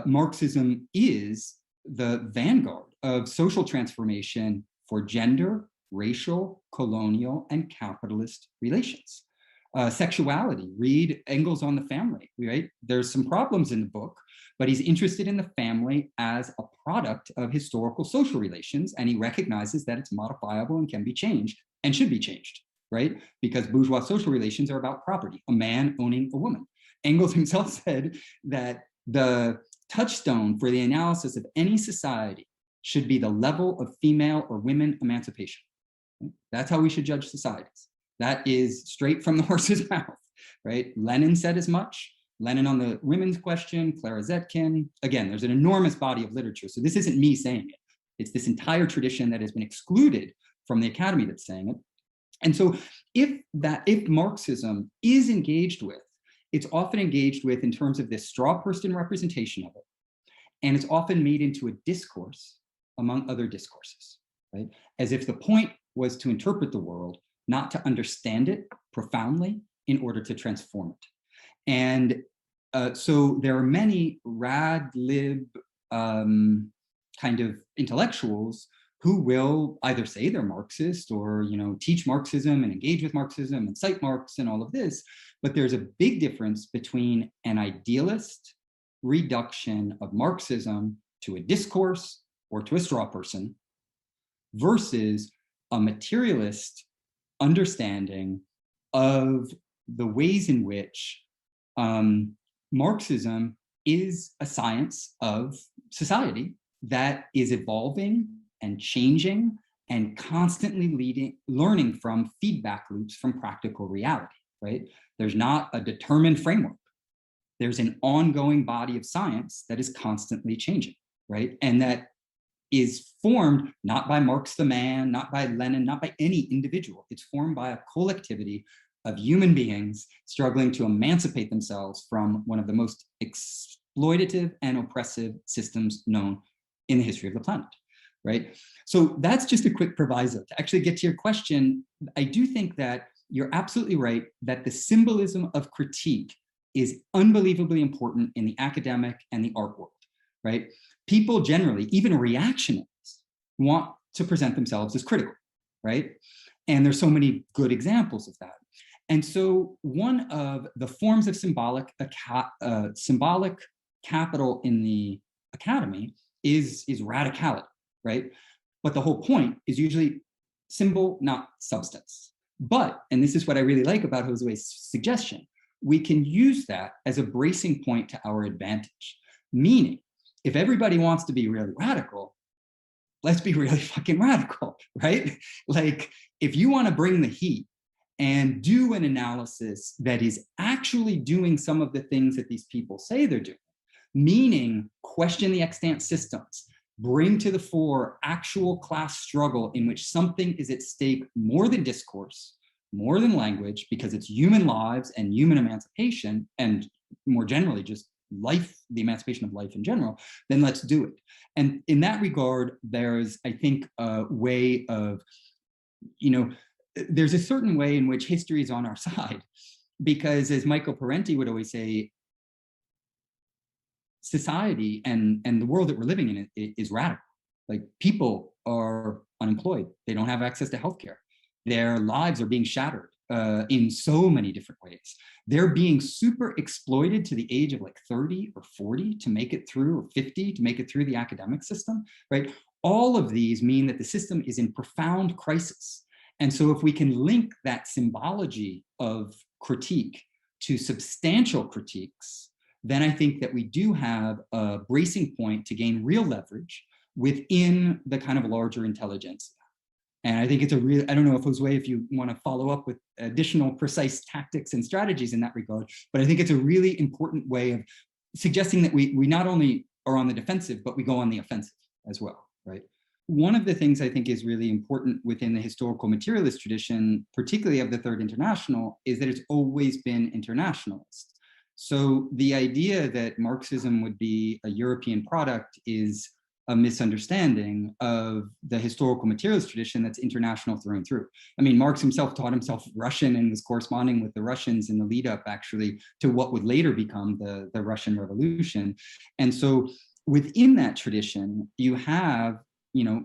Marxism is the vanguard of social transformation for gender, racial, colonial, and capitalist relations. Sexuality, read Engels on the Family, right? There's some problems in the book, but he's interested in the family as a product of historical social relations, and he recognizes that it's modifiable and can be changed and should be changed, right? Because bourgeois social relations are about property, a man owning a woman. Engels himself said that the touchstone for the analysis of any society should be the level of female or women emancipation. That's how we should judge societies. That is straight from the horse's mouth, right? Lenin said as much. Lenin on the women's question, Clara Zetkin. Again, there's an enormous body of literature. So this isn't me saying it. It's this entire tradition that has been excluded from the academy that's saying it. And so if Marxism is engaged with, it's often engaged with in terms of this straw person representation of it. And it's often made into a discourse among other discourses, right? As if the point was to interpret the world, not to understand it profoundly in order to transform it. And so there are many rad lib kind of intellectuals who will either say they're Marxist or, you know, teach Marxism and engage with Marxism and cite Marx and all of this. But there's a big difference between an idealist reduction of Marxism to a discourse or to a straw person versus a materialist understanding of the ways in which Marxism is a science of society that is evolving and changing and constantly learning from feedback loops from practical reality, right? There's not a determined framework. There's an ongoing body of science that is constantly changing, right? And that is formed not by Marx the man, not by Lenin, not by any individual. It's formed by a collectivity of human beings struggling to emancipate themselves from one of the most exploitative and oppressive systems known in the history of the planet, right? So that's just a quick proviso. To actually get to your question, I do think that you're absolutely right that the symbolism of critique is unbelievably important in the academic and the art world, right? People generally, even reactionaries, want to present themselves as critical, right? And there's so many good examples of that. And so one of the forms of symbolic capital in the academy is radicality, right? But the whole point is usually symbol, not substance. But, and this is what I really like about Josue's suggestion, we can use that as a bracing point to our advantage. Meaning, if everybody wants to be really radical, let's be really fucking radical, right? Like, if you want to bring the heat and do an analysis that is actually doing some of the things that these people say they're doing, meaning question the extant systems, bring to the fore actual class struggle in which something is at stake more than discourse, more than language, because it's human lives and human emancipation, and more generally just life, the emancipation of life in general, then let's do it. And in that regard, there's, I think, a way of, you know, there's a certain way in which history is on our side, because as Michael Parenti would always say, society and the world that we're living in is radical. Like, people are unemployed. They don't have access to healthcare. Their lives are being shattered in so many different ways. They're being super exploited to the age of like 30 or 40 to make it through, or 50 to make it through the academic system, right? All of these mean that the system is in profound crisis. And so if we can link that symbology of critique to substantial critiques, then I think that we do have a bracing point to gain real leverage within the kind of larger intelligentsia. And I think it's a real, I don't know if Josue, if you want to follow up with additional precise tactics and strategies in that regard, but I think it's a really important way of suggesting that we not only are on the defensive, but we go on the offensive as well, right? One of the things I think is really important within the historical materialist tradition, particularly of the Third International, is that it's always been internationalist. So the idea that Marxism would be a European product is a misunderstanding of the historical materialist tradition that's international through and through. I mean, Marx himself taught himself Russian and was corresponding with the Russians in the lead up actually to what would later become the Russian Revolution. And so within that tradition, you have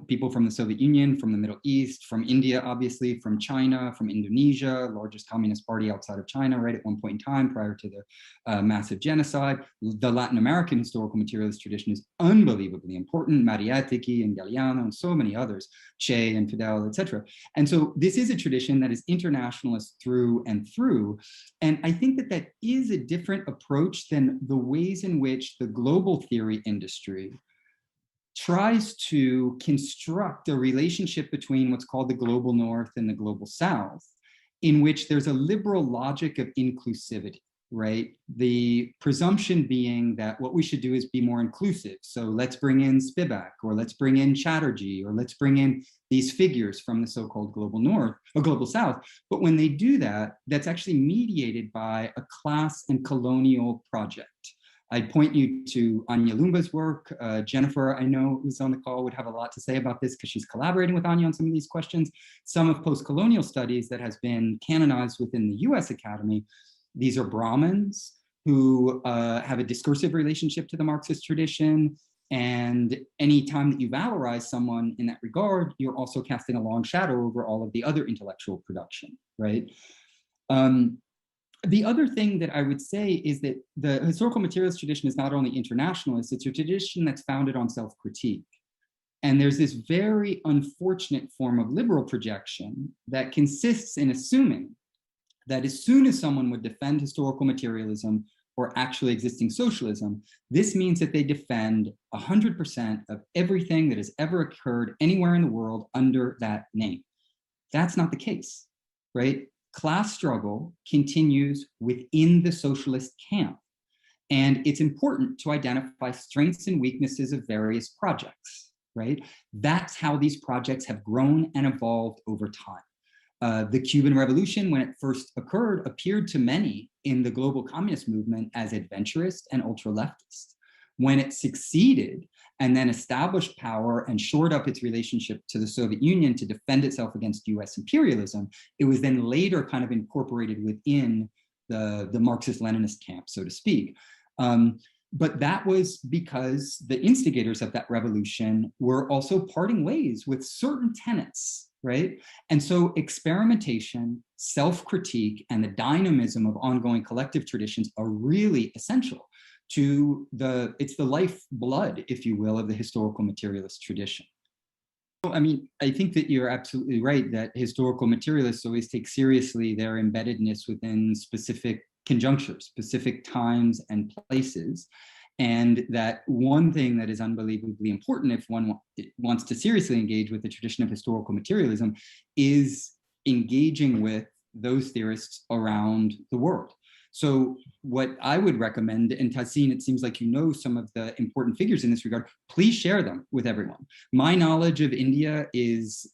people from the Soviet Union, from the Middle East, from India, obviously, from China, from Indonesia, largest communist party outside of China, right, at one point in time prior to the massive genocide. The Latin American historical materialist tradition is unbelievably important, Mariátegui and Galeano and so many others, Che and Fidel, etc. And so this is a tradition that is internationalist through and through. And I think that that is a different approach than the ways in which the global theory industry tries to construct a relationship between what's called the global north and the global south, in which there's a liberal logic of inclusivity, right? The presumption being that what we should do is be more inclusive. So let's bring in Spivak, or let's bring in Chatterjee, or let's bring in these figures from the so-called global north or global south. But when they do that, that's actually mediated by a class and colonial project. I'd point you to Anya Lumba's work. Jennifer, I know, who's on the call, would have a lot to say about this because she's collaborating with Anya on some of these questions. Some of post-colonial studies that has been canonized within the US Academy, these are Brahmins who have a discursive relationship to the Marxist tradition. And any time that you valorize someone in that regard, you're also casting a long shadow over all of the other intellectual production, right? The other thing that I would say is that the historical materialist tradition is not only internationalist, it's a tradition that's founded on self-critique. And there's this very unfortunate form of liberal projection that consists in assuming that as soon as someone would defend historical materialism or actually existing socialism, this means that they defend 100% of everything that has ever occurred anywhere in the world under that name. That's not the case, right? Class struggle continues within the socialist camp. And it's important to identify strengths and weaknesses of various projects, right? That's how these projects have grown and evolved over time. The Cuban Revolution, when it first occurred, appeared to many in the global communist movement as adventurist and ultra-leftist. When it succeeded and then established power and shored up its relationship to the Soviet Union to defend itself against US imperialism, it was then later kind of incorporated within the Marxist-Leninist camp, so to speak. But that was because the instigators of that revolution were also parting ways with certain tenets, right? And so experimentation, self-critique, and the dynamism of ongoing collective traditions are really essential to it's the lifeblood, if you will, of the historical materialist tradition. I mean, I think that you're absolutely right that historical materialists always take seriously their embeddedness within specific conjunctures, specific times and places. And that one thing that is unbelievably important if one wants to seriously engage with the tradition of historical materialism is engaging with those theorists around the world. So what I would recommend, and Tahseen, it seems like you know some of the important figures in this regard, please share them with everyone. My knowledge of India is,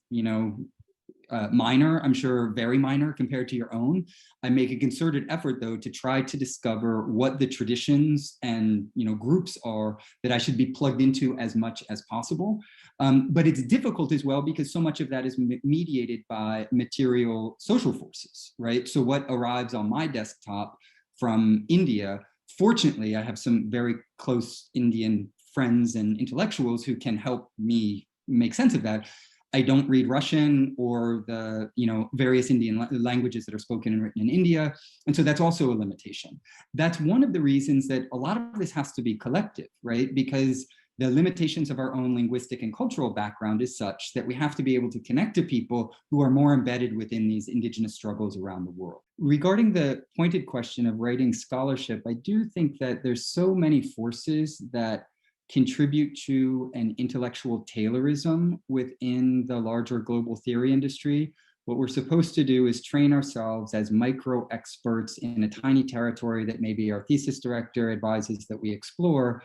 minor, I'm sure very minor compared to your own. I make a concerted effort though to try to discover what the traditions and groups are that I should be plugged into as much as possible. But it's difficult as well because so much of that is mediated by material social forces, right? So what arrives on my desktop from India, fortunately, I have some very close Indian friends and intellectuals who can help me make sense of that. I don't read Russian or the various Indian languages that are spoken and written in India. And so that's also a limitation. That's one of the reasons that a lot of this has to be collective, right? Because the limitations of our own linguistic and cultural background is such that we have to be able to connect to people who are more embedded within these indigenous struggles around the world. Regarding the pointed question of writing scholarship, I do think that there's so many forces that contribute to an intellectual Taylorism within the larger global theory industry. What we're supposed to do is train ourselves as micro experts in a tiny territory that maybe our thesis director advises that we explore.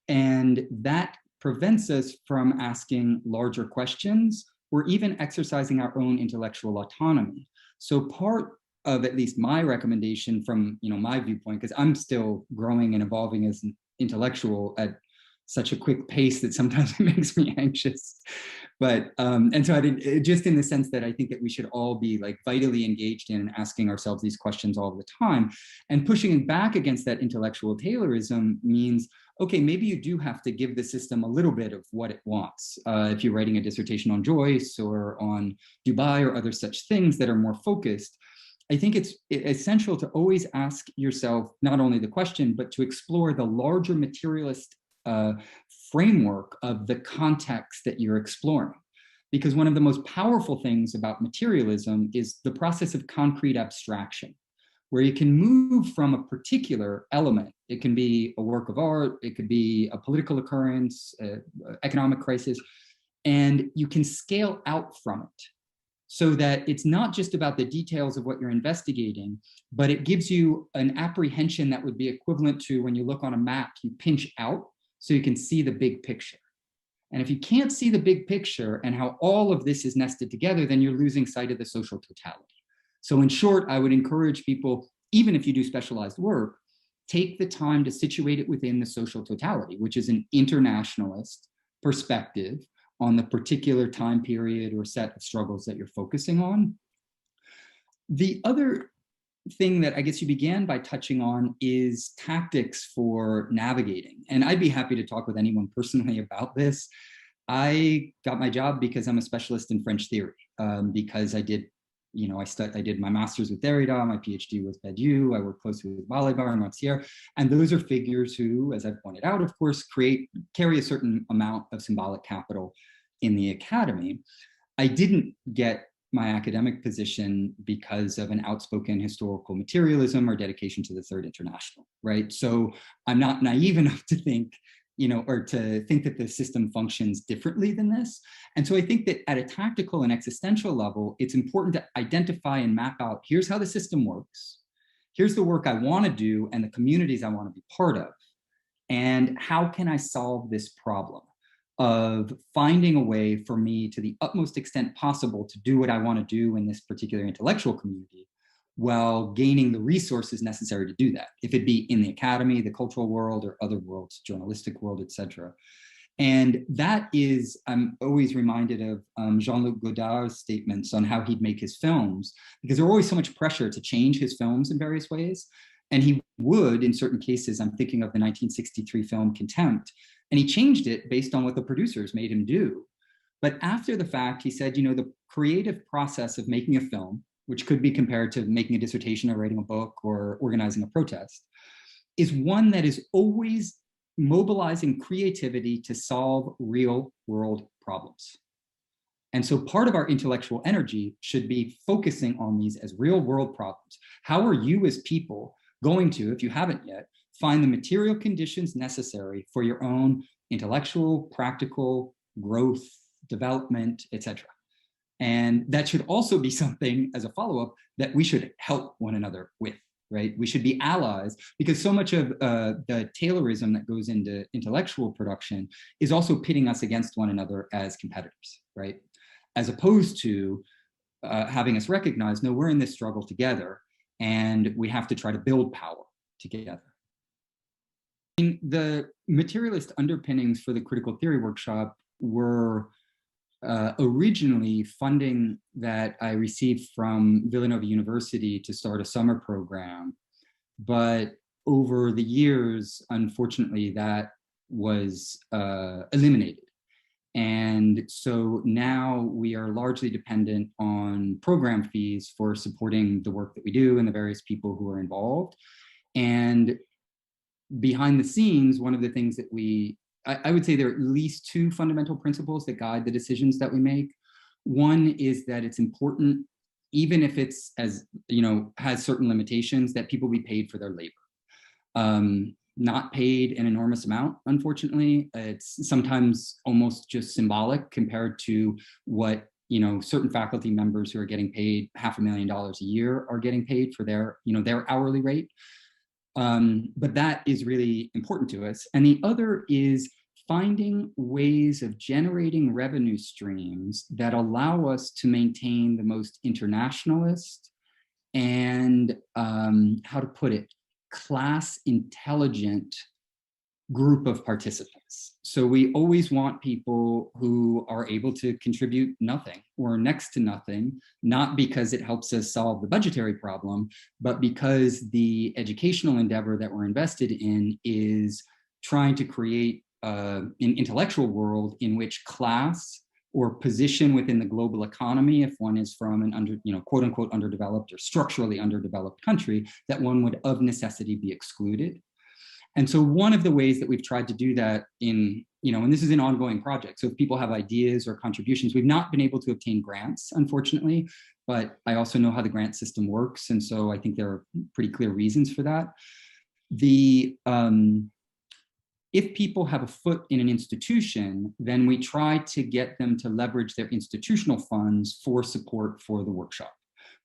And that prevents us from asking larger questions or even exercising our own intellectual autonomy. So part of at least my recommendation from my viewpoint, because I'm still growing and evolving as an intellectual at such a quick pace that sometimes it makes me anxious. But and so I did, just in the sense that I think that we should all be like vitally engaged in asking ourselves these questions all the time, and pushing back against that intellectual Taylorism means, okay, maybe you do have to give the system a little bit of what it wants. If you're writing a dissertation on Joyce or on Dubai or other such things that are more focused, I think it's essential to always ask yourself not only the question, but to explore the larger materialist framework of the context that you're exploring. Because one of the most powerful things about materialism is the process of concrete abstraction, where you can move from a particular element. It can be a work of art, it could be a political occurrence, economic crisis, and you can scale out from it, so that it's not just about the details of what you're investigating, but it gives you an apprehension that would be equivalent to when you look on a map, you pinch out so you can see the big picture. And if you can't see the big picture and how all of this is nested together, then you're losing sight of the social totality. So in short, I would encourage people, even if you do specialized work, take the time to situate it within the social totality, which is an internationalist perspective on the particular time period or set of struggles that you're focusing on. The other thing that I guess you began by touching on is tactics for navigating. And I'd be happy to talk with anyone personally about this. I got my job because I'm a specialist in French theory, because I did, I did my master's with Derrida, my PhD with Badiou, I work closely with Balibar and Rancière, and those are figures who, as I pointed out, of course, carry a certain amount of symbolic capital in the academy. I didn't get my academic position because of an outspoken historical materialism or dedication to the Third International, right? So I'm not naive enough to think, or to think that the system functions differently than this. And so I think that at a tactical and existential level, it's important to identify and map out, here's how the system works, here's the work I want to do and the communities I want to be part of, and how can I solve this problem of finding a way for me to the utmost extent possible to do what I want to do in this particular intellectual community while gaining the resources necessary to do that, if it be in the academy, the cultural world, or other worlds, journalistic world, etc. And that is, I'm always reminded of Jean-Luc Godard's statements on how he'd make his films, because there was always so much pressure to change his films in various ways. And he would, in certain cases, I'm thinking of the 1963 film Contempt, and he changed it based on what the producers made him do. But after the fact, he said, the creative process of making a film, which could be compared to making a dissertation or writing a book or organizing a protest, is one that is always mobilizing creativity to solve real world problems. And so part of our intellectual energy should be focusing on these as real world problems. How are you as people going to, if you haven't yet, find the material conditions necessary for your own intellectual, practical growth, development, etc. And that should also be something, as a follow-up, that we should help one another with, right? We should be allies, because so much of the Taylorism that goes into intellectual production is also pitting us against one another as competitors, right? As opposed to having us recognize, no, we're in this struggle together, and we have to try to build power together. The materialist underpinnings for the critical theory workshop were originally funding that I received from Villanova University to start a summer program. But over the years, unfortunately, that was eliminated. And so now we are largely dependent on program fees for supporting the work that we do and the various people who are involved. And behind the scenes, one of the things that I would say there are at least two fundamental principles that guide the decisions that we make. One is that it's important, even if it's has certain limitations, that people be paid for their labor. Not paid an enormous amount, unfortunately. It's sometimes almost just symbolic compared to what certain faculty members who are getting paid $500,000 a year are getting paid for their hourly rate. But that is really important to us. And the other is finding ways of generating revenue streams that allow us to maintain the most internationalist and, how to put it, class intelligent group of participants. So we always want people who are able to contribute nothing or next to nothing, not because it helps us solve the budgetary problem, but because the educational endeavor that we're invested in is trying to create an intellectual world in which class or position within the global economy, if one is from an quote unquote underdeveloped or structurally underdeveloped country, that one would of necessity be excluded. And so one of the ways that we've tried to do that and this is an ongoing project. So if people have ideas or contributions, we've not been able to obtain grants, unfortunately, but I also know how the grant system works. And so I think there are pretty clear reasons for that. If people have a foot in an institution, then we try to get them to leverage their institutional funds for support for the workshop.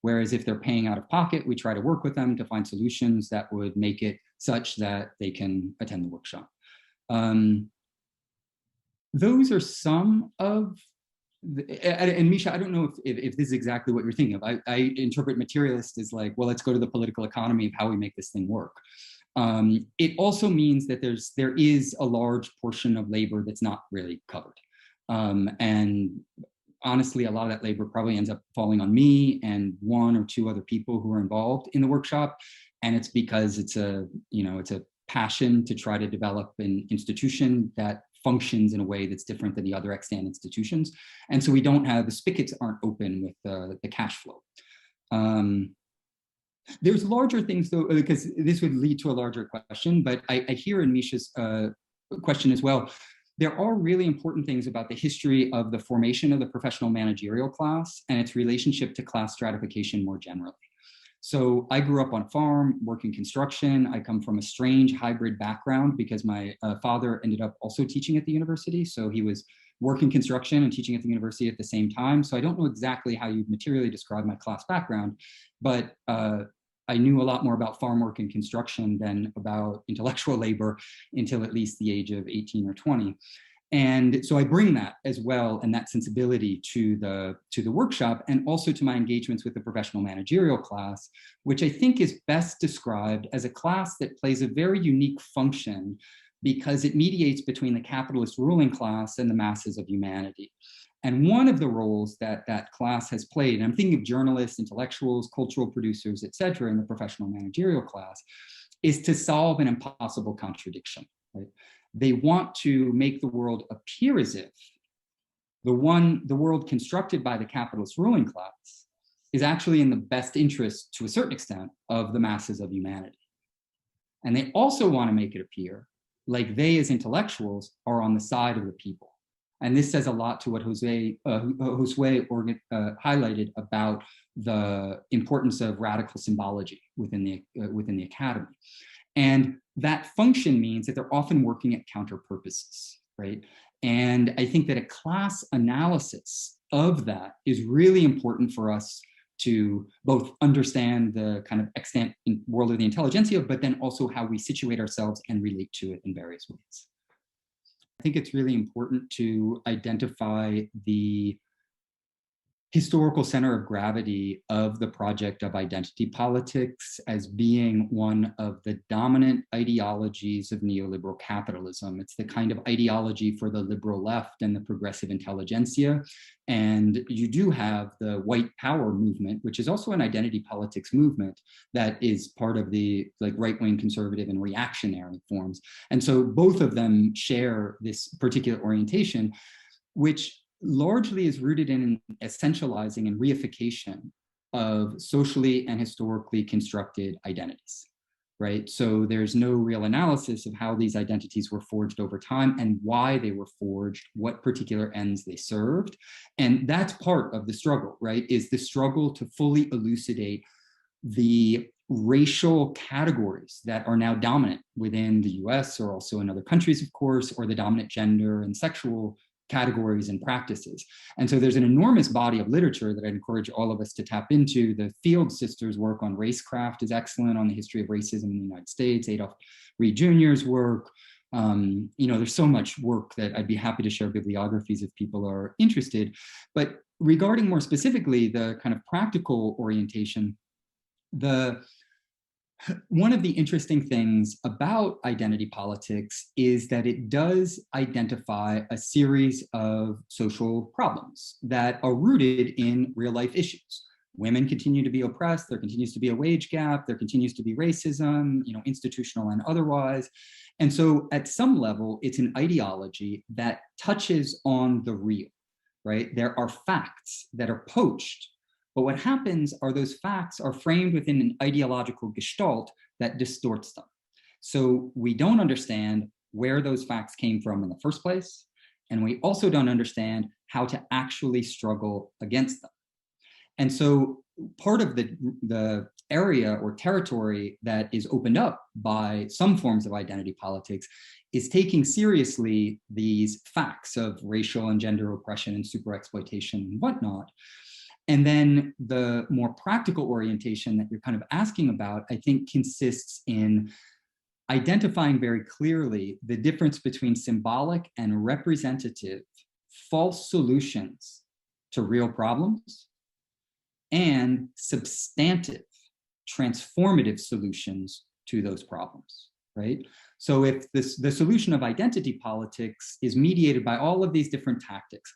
Whereas if they're paying out of pocket, we try to work with them to find solutions that would make it such that they can attend the workshop. Those are some of and Misha, I don't know if this is exactly what you're thinking of. I interpret materialist as like, well, let's go to the political economy of how we make this thing work. It also means that there is a large portion of labor that's not really covered. And honestly, a lot of that labor probably ends up falling on me and one or two other people who are involved in the workshop. And it's because it's a passion to try to develop an institution that functions in a way that's different than the other extant institutions. And so we don't have, the spigots aren't open with the cash flow. There's larger things though, because this would lead to a larger question, but I hear in Misha's question as well, there are really important things about the history of the formation of the professional managerial class and its relationship to class stratification more generally. So I grew up on a farm, working construction. I come from a strange hybrid background because my father ended up also teaching at the university. So he was working construction and teaching at the university at the same time. So I don't know exactly how you materially describe my class background, but I knew a lot more about farm work and construction than about intellectual labor until at least the age of 18 or 20. And so I bring that as well, and that sensibility to the workshop, and also to my engagements with the professional managerial class, which I think is best described as a class that plays a very unique function because it mediates between the capitalist ruling class and the masses of humanity. And one of the roles that that class has played, and I'm thinking of journalists, intellectuals, cultural producers, et cetera, in the professional managerial class, is to solve an impossible contradiction, right? They want to make the world appear as if the world constructed by the capitalist ruling class is actually in the best interest, to a certain extent, of the masses of humanity. And they also want to make it appear like they, as intellectuals, are on the side of the people. And this says a lot to what Josue highlighted about the importance of radical symbology within the academy. And that function means that they're often working at counter purposes, right? And I think that a class analysis of that is really important for us to both understand the kind of extant world of the intelligentsia, but then also how we situate ourselves and relate to it in various ways. I think it's really important to identify the historical center of gravity of the project of identity politics as being one of the dominant ideologies of neoliberal capitalism. It's the kind of ideology for the liberal left and the progressive intelligentsia. And you do have the white power movement, which is also an identity politics movement that is part of the right-wing conservative and reactionary forms. And so both of them share this particular orientation, which largely is rooted in essentializing and reification of socially and historically constructed identities, right? So there's no real analysis of how these identities were forged over time and why they were forged, what particular ends they served. And that's part of the struggle, right? Is the struggle to fully elucidate the racial categories that are now dominant within the US or also in other countries, of course, or the dominant gender and sexual categories and practices. And so there's an enormous body of literature that I encourage all of us to tap into. The Field sisters' work on racecraft is excellent, on the history of racism in the United States. Adolph Reed Jr.'s work. There's so much work that I'd be happy to share bibliographies if people are interested. But regarding more specifically the kind of practical orientation, the One of the interesting things about identity politics is that it does identify a series of social problems that are rooted in real life issues. Women continue to be oppressed, there continues to be a wage gap, there continues to be racism, institutional and otherwise. And so at some level, it's an ideology that touches on the real, right? There are facts that are poached, but what happens are those facts are framed within an ideological gestalt that distorts them. So we don't understand where those facts came from in the first place, and we also don't understand how to actually struggle against them. And so part of the area or territory that is opened up by some forms of identity politics is taking seriously these facts of racial and gender oppression and super exploitation and whatnot. And then the more practical orientation that you're kind of asking about, I think, consists in identifying very clearly the difference between symbolic and representative false solutions to real problems and substantive transformative solutions to those problems, right? So if the solution of identity politics is mediated by all of these different tactics,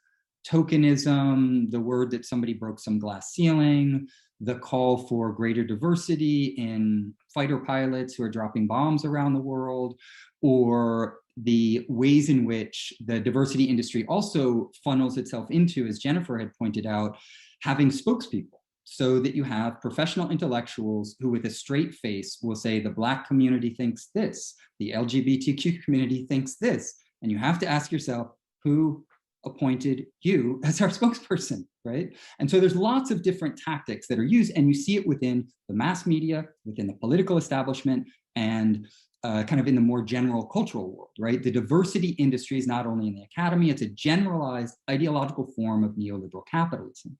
tokenism, the word that somebody broke some glass ceiling, the call for greater diversity in fighter pilots who are dropping bombs around the world, or the ways in which the diversity industry also funnels itself into, as Jennifer had pointed out, having spokespeople, so that you have professional intellectuals who with a straight face will say the Black community thinks this, the LGBTQ community thinks this, and you have to ask yourself, who appointed you as our spokesperson, right? And so there's lots of different tactics that are used, and you see it within the mass media, within the political establishment, and kind of in the more general cultural world, right? The diversity industry is not only in the academy, it's a generalized ideological form of neoliberal capitalism.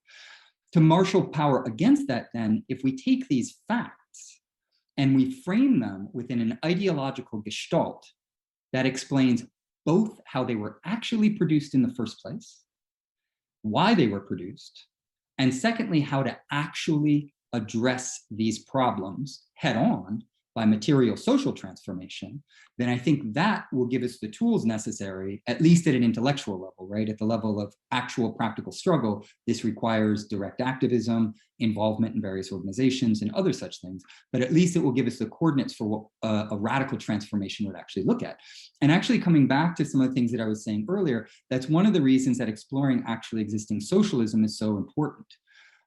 To marshal power against that, then, if we take these facts and we frame them within an ideological gestalt that explains both how they were actually produced in the first place, why they were produced, and secondly, how to actually address these problems head on by material social transformation, then I think that will give us the tools necessary, at least at an intellectual level, right? At the level of actual practical struggle, this requires direct activism, involvement in various organizations and other such things, but at least it will give us the coordinates for what a radical transformation would actually look at. And actually coming back to some of the things that I was saying earlier, that's one of the reasons that exploring actually existing socialism is so important.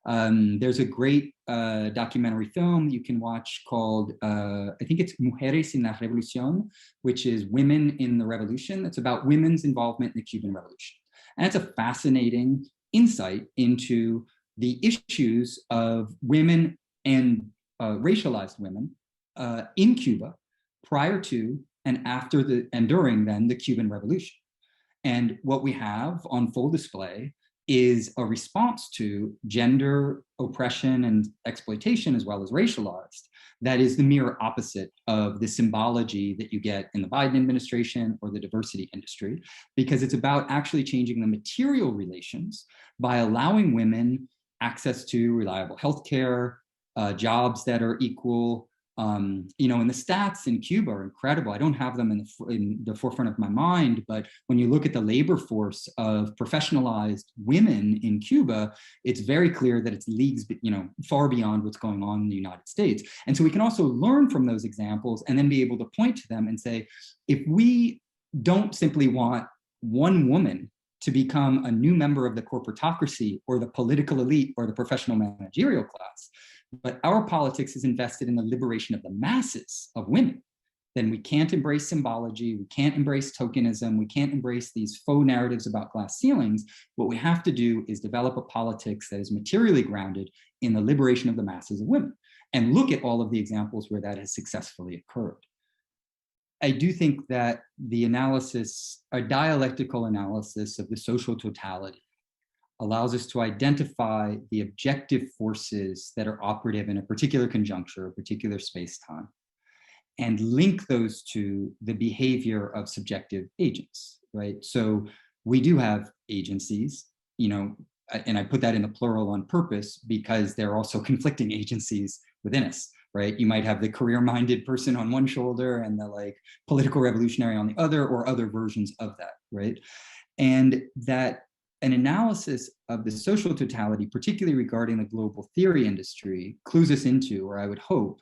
There's a great documentary film you can watch called, I think it's Mujeres en la Revolución, which is Women in the Revolution. It's about women's involvement in the Cuban Revolution. And it's a fascinating insight into the issues of women and racialized women in Cuba prior to and after and during then the Cuban Revolution. And what we have on full display is a response to gender oppression and exploitation, as well as racialized, that is the mirror opposite of the symbology that you get in the Biden administration or the diversity industry, because it's about actually changing the material relations by allowing women access to reliable healthcare, jobs that are equal. And the stats in Cuba are incredible. I don't have them in the forefront of my mind, but when you look at the labor force of professionalized women in Cuba, it's very clear that it's leagues, far beyond what's going on in the United States. And so we can also learn from those examples and then be able to point to them and say, if we don't simply want one woman to become a new member of the corporatocracy or the political elite or the professional managerial class, but our politics is invested in the liberation of the masses of women, then we can't embrace symbology, we can't embrace tokenism, we can't embrace these faux narratives about glass ceilings. What we have to do is develop a politics that is materially grounded in the liberation of the masses of women, and look at all of the examples where that has successfully occurred. I do think that the analysis, a dialectical analysis of the social totality, allows us to identify the objective forces that are operative in a particular conjuncture, a particular space-time, and link those to the behavior of subjective agents, right? So we do have agencies, and I put that in the plural on purpose because there are also conflicting agencies within us. right? You might have the career-minded person on one shoulder and the like political revolutionary on the other, or other versions of that, right? And that an analysis of the social totality, particularly regarding the global theory industry, clues us into, or I would hope,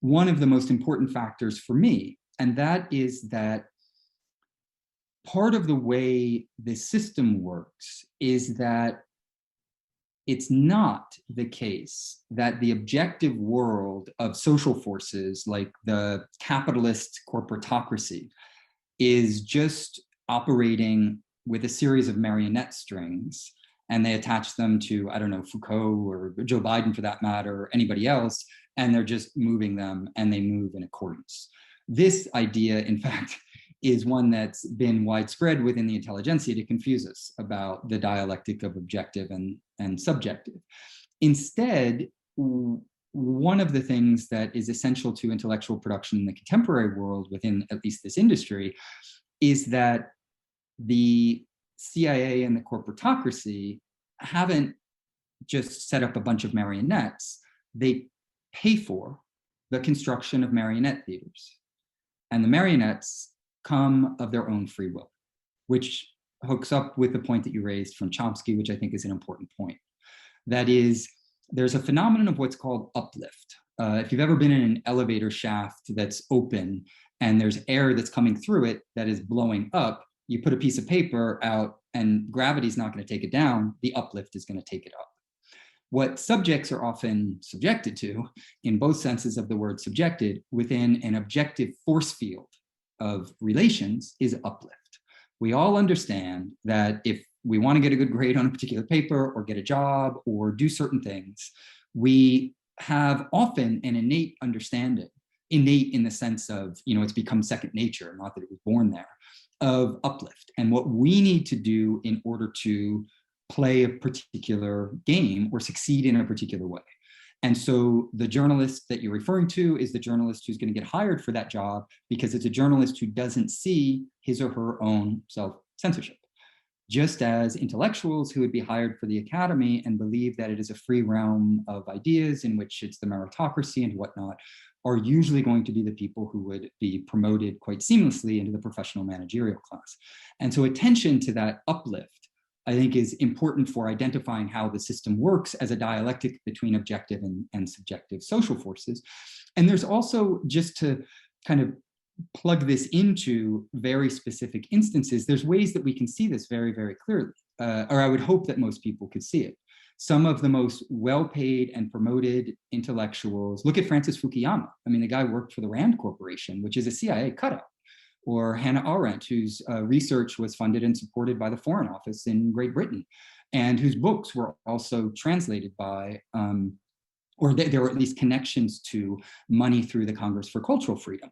one of the most important factors for me, and that is that part of the way the system works is that it's not the case that the objective world of social forces like the capitalist corporatocracy is just operating with a series of marionette strings, and they attach them to, I don't know, Foucault or Joe Biden for that matter, or anybody else, and they're just moving them and they move in accordance. This idea, in fact, is one that's been widespread within the intelligentsia to confuse us about the dialectic of objective and subjective. Instead, one of the things that is essential to intellectual production in the contemporary world, within at least this industry, is that the CIA and the corporatocracy haven't just set up a bunch of marionettes. They pay for the construction of marionette theaters. And the marionettes come of their own free will, which hooks up with the point that you raised from Chomsky, which I think is an important point. That is, there's a phenomenon of what's called uplift. If you've ever been in an elevator shaft that's open and there's air that's coming through it that is blowing up, you put a piece of paper out and gravity's not going to take it down, the uplift is going to take it up. What subjects are often subjected to, in both senses of the word subjected, within an objective force field of relations, is uplift. We all understand that if we want to get a good grade on a particular paper or get a job or do certain things, we have often an innate understanding, innate in the sense of, it's become second nature, not that it was born there, of uplift and what we need to do in order to play a particular game or succeed in a particular way. And so the journalist that you're referring to is the journalist who's going to get hired for that job because it's a journalist who doesn't see his or her own self-censorship. Just as intellectuals who would be hired for the academy and believe that it is a free realm of ideas in which it's the meritocracy and whatnot, are usually going to be the people who would be promoted quite seamlessly into the professional managerial class. And so attention to that uplift, I think, is important for identifying how the system works as a dialectic between objective and subjective social forces. And there's also, just to kind of plug this into very specific instances, there's ways that we can see this very, very clearly, or I would hope that most people could see it. Some of the most well-paid and promoted intellectuals, look at Francis Fukuyama. I mean, the guy worked for the Rand Corporation, which is a CIA cutout. Or Hannah Arendt, whose research was funded and supported by the Foreign Office in Great Britain, and whose books were also translated by, or there were at least connections to money through the Congress for Cultural Freedom.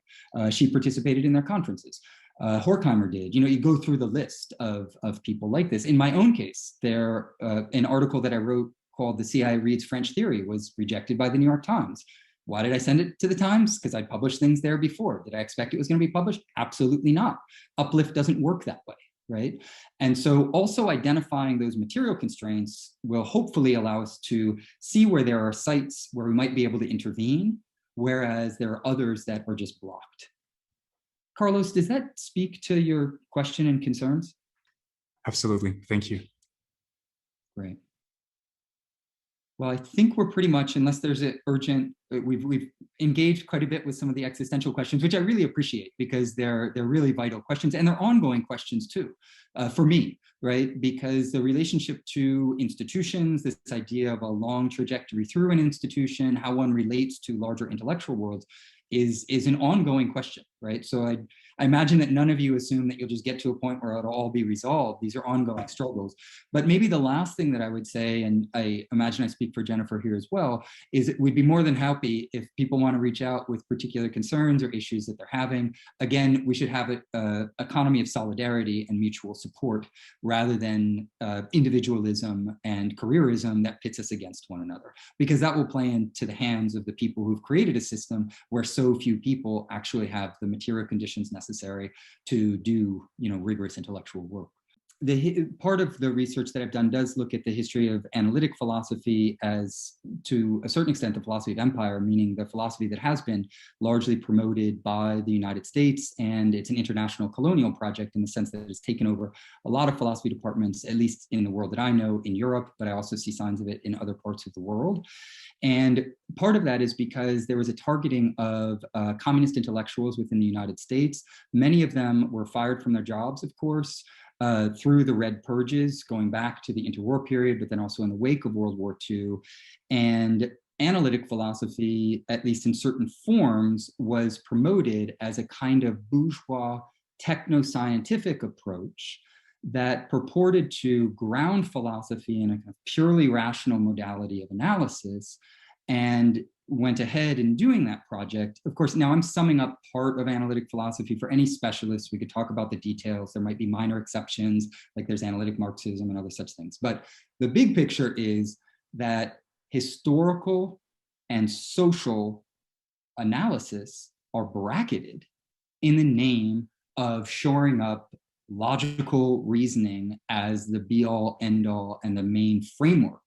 She participated in their conferences. Horkheimer did. You go through the list of people like this. In my own case, an article that I wrote called "The CIA Reads French Theory" was rejected by the New York Times. Why did I send it to the Times? Because I'd published things there before. Did I expect it was going to be published? Absolutely not. Uplift doesn't work that way, right? And so also identifying those material constraints will hopefully allow us to see where there are sites where we might be able to intervene, whereas there are others that are just blocked. Carlos, does that speak to your question and concerns? Absolutely. Thank you. Great. Well, I think we're pretty much, unless there's an urgent, we've engaged quite a bit with some of the existential questions, which I really appreciate because they're really vital questions, and they're ongoing questions too, for me, right? Because the relationship to institutions, this idea of a long trajectory through an institution, how one relates to larger intellectual worlds, is an ongoing question, right? So I imagine that none of you assume that you'll just get to a point where it'll all be resolved. These are ongoing struggles. But maybe the last thing that I would say, and I imagine I speak for Jennifer here as well, is that we'd be more than happy if people want to reach out with particular concerns or issues that they're having. Again, we should have an economy of solidarity and mutual support rather than individualism and careerism that pits us against one another, because that will play into the hands of the people who've created a system where so few people actually have the material conditions necessary to do, rigorous intellectual work. part of the research that I've done does look at the history of analytic philosophy as, to a certain extent, the philosophy of empire, meaning the philosophy that has been largely promoted by the United States, and it's an international colonial project in the sense that it's taken over a lot of philosophy departments, at least in the world that I know, in Europe, but I also see signs of it in other parts of the world. And part of that is because there was a targeting of communist intellectuals within the United States. Many of them were fired from their jobs, of course, through the Red Purges, going back to the interwar period, but then also in the wake of World War II. And analytic philosophy, at least in certain forms, was promoted as a kind of bourgeois techno-scientific approach that purported to ground philosophy in a kind of purely rational modality of analysis, and went ahead in doing that project. Of course, now I'm summing up part of analytic philosophy. For any specialist, we could talk about the details. There might be minor exceptions, like there's analytic Marxism and other such things. But the big picture is that historical and social analysis are bracketed in the name of shoring up logical reasoning as the be-all, end-all, and the main framework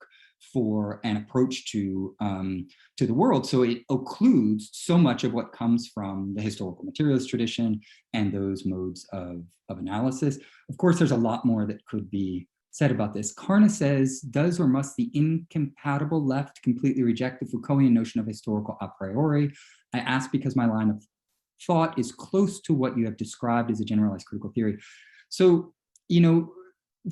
for an approach to the world. So it occludes so much of what comes from the historical materialist tradition and those modes of analysis. Of course, there's a lot more that could be said about this. Karna says, does or must the incompatible left completely reject the Foucaultian notion of historical a priori? I ask because my line of thought is close to what you have described as a generalized critical theory. So, you know,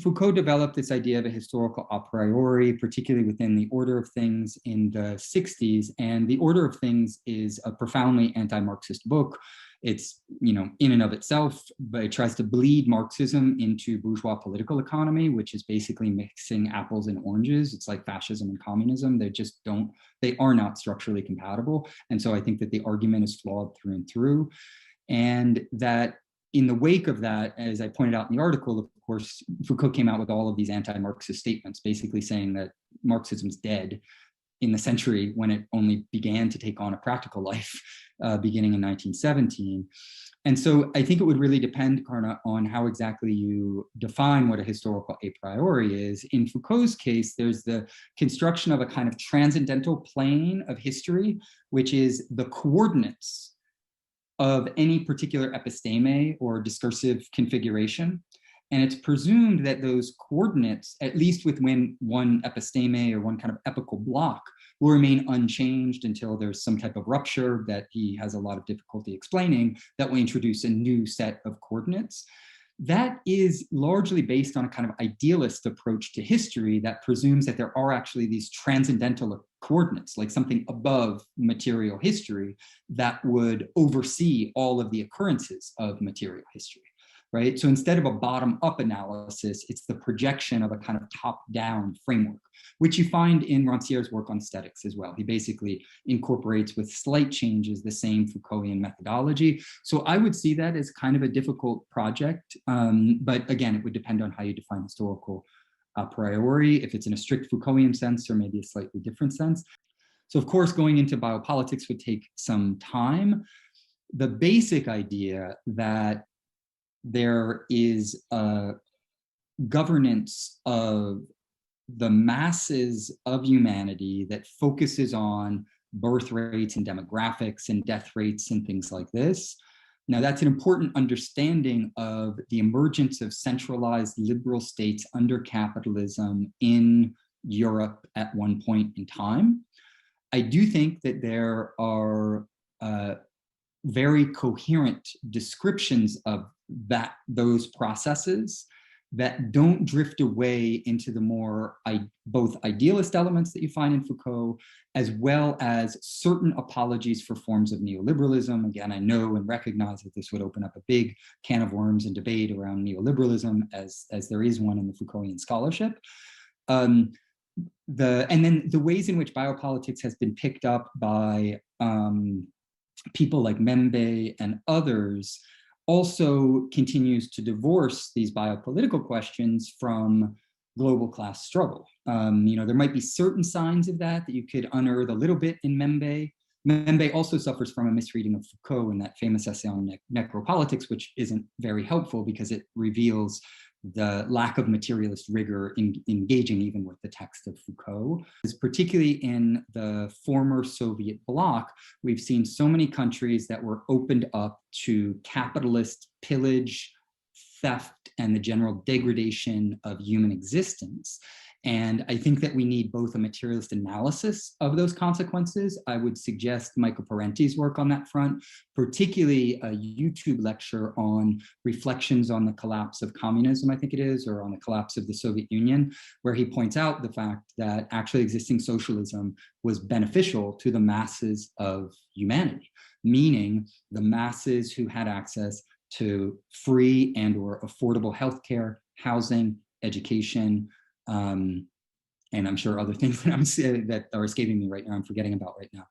Foucault developed this idea of a historical a priori, particularly within The Order of Things in the 60s. And The Order of Things is a profoundly anti-Marxist book. It's, you know, in and of itself, but it tries to bleed Marxism into bourgeois political economy, which is basically mixing apples and oranges. It's like fascism and communism. They are not structurally compatible. And so I think that the argument is flawed through and through. And that in the wake of that, as I pointed out in the article, of course, Foucault came out with all of these anti-Marxist statements, basically saying that Marxism's dead in the century when it only began to take on a practical life, beginning in 1917. And so I think it would really depend, Karna, on how exactly you define what a historical a priori is. In Foucault's case, there's the construction of a kind of transcendental plane of history, which is the coordinates of any particular episteme or discursive configuration. And it's presumed that those coordinates, at least within one episteme or one kind of epical block, will remain unchanged until there's some type of rupture that he has a lot of difficulty explaining that will introduce a new set of coordinates. That is largely based on a kind of idealist approach to history that presumes that there are actually these transcendental coordinates, like something above material history that would oversee all of the occurrences of material history, right? So instead of a bottom-up analysis, it's the projection of a kind of top-down framework, which you find in Rancière's work on aesthetics as well. He basically incorporates with slight changes the same Foucaultian methodology. So I would see that as kind of a difficult project, but again, it would depend on how you define historical a priori, if it's in a strict Foucaultian sense or maybe a slightly different sense. So of course, going into biopolitics would take some time. The basic idea that there is a governance of the masses of humanity that focuses on birth rates and demographics and death rates and things like this. Now, that's an important understanding of the emergence of centralized liberal states under capitalism in Europe at one point in time. I do think that there are very coherent descriptions of those processes that don't drift away into the more both idealist elements that you find in Foucault, as well as certain apologies for forms of neoliberalism. Again, I know and recognize that this would open up a big can of worms and debate around neoliberalism, as there is one in the Foucaultian scholarship. And then the ways in which biopolitics has been picked up by people like Membe and others also continues to divorce these biopolitical questions from global class struggle. You know, there might be certain signs of that you could unearth a little bit in Membe. Membe also suffers from a misreading of Foucault in that famous essay on necropolitics, which isn't very helpful because it reveals the lack of materialist rigor in engaging even with the text of Foucault. Particularly in the former Soviet bloc, we've seen so many countries that were opened up to capitalist pillage, theft, and the general degradation of human existence. And I think that we need both a materialist analysis of those consequences. I would suggest Michael Parenti's work on that front, particularly a YouTube lecture on reflections on the collapse of communism, I think it is, or on the collapse of the Soviet Union, where he points out the fact that actually existing socialism was beneficial to the masses of humanity, meaning the masses who had access to free and or affordable healthcare, housing, education, and I'm sure other things that are escaping me right now, I'm forgetting about right now.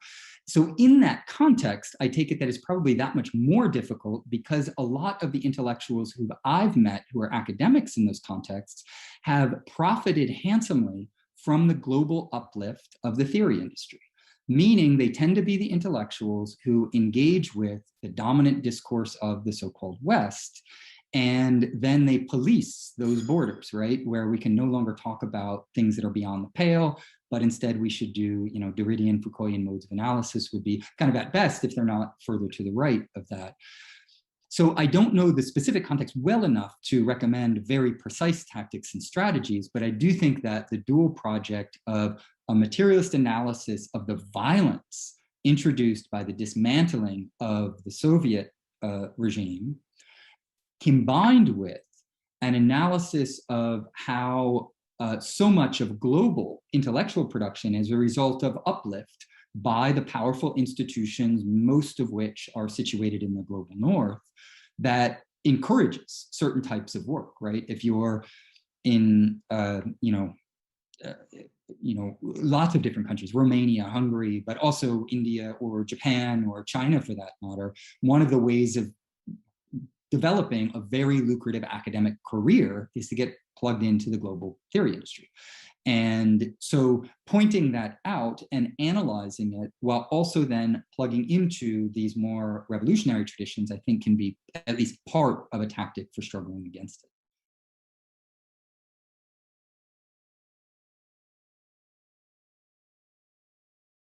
So in that context, I take it that it's probably that much more difficult because a lot of the intellectuals who I've met who are academics in those contexts have profited handsomely from the global uplift of the theory industry, meaning they tend to be the intellectuals who engage with the dominant discourse of the so-called West, and then they police those borders, right? Where we can no longer talk about things that are beyond the pale, but instead we should do, Derridian, Foucaultian modes of analysis would be kind of at best if they're not further to the right of that. So I don't know the specific context well enough to recommend very precise tactics and strategies, but I do think that the dual project of a materialist analysis of the violence introduced by the dismantling of the Soviet regime, combined with an analysis of how so much of global intellectual production is a result of uplift by the powerful institutions, most of which are situated in the global north, that encourages certain types of work, right? If you're in, lots of different countries, Romania, Hungary, but also India or Japan or China for that matter, one of the ways of developing a very lucrative academic career is to get plugged into the global theory industry. And so pointing that out and analyzing it while also then plugging into these more revolutionary traditions, I think can be at least part of a tactic for struggling against it.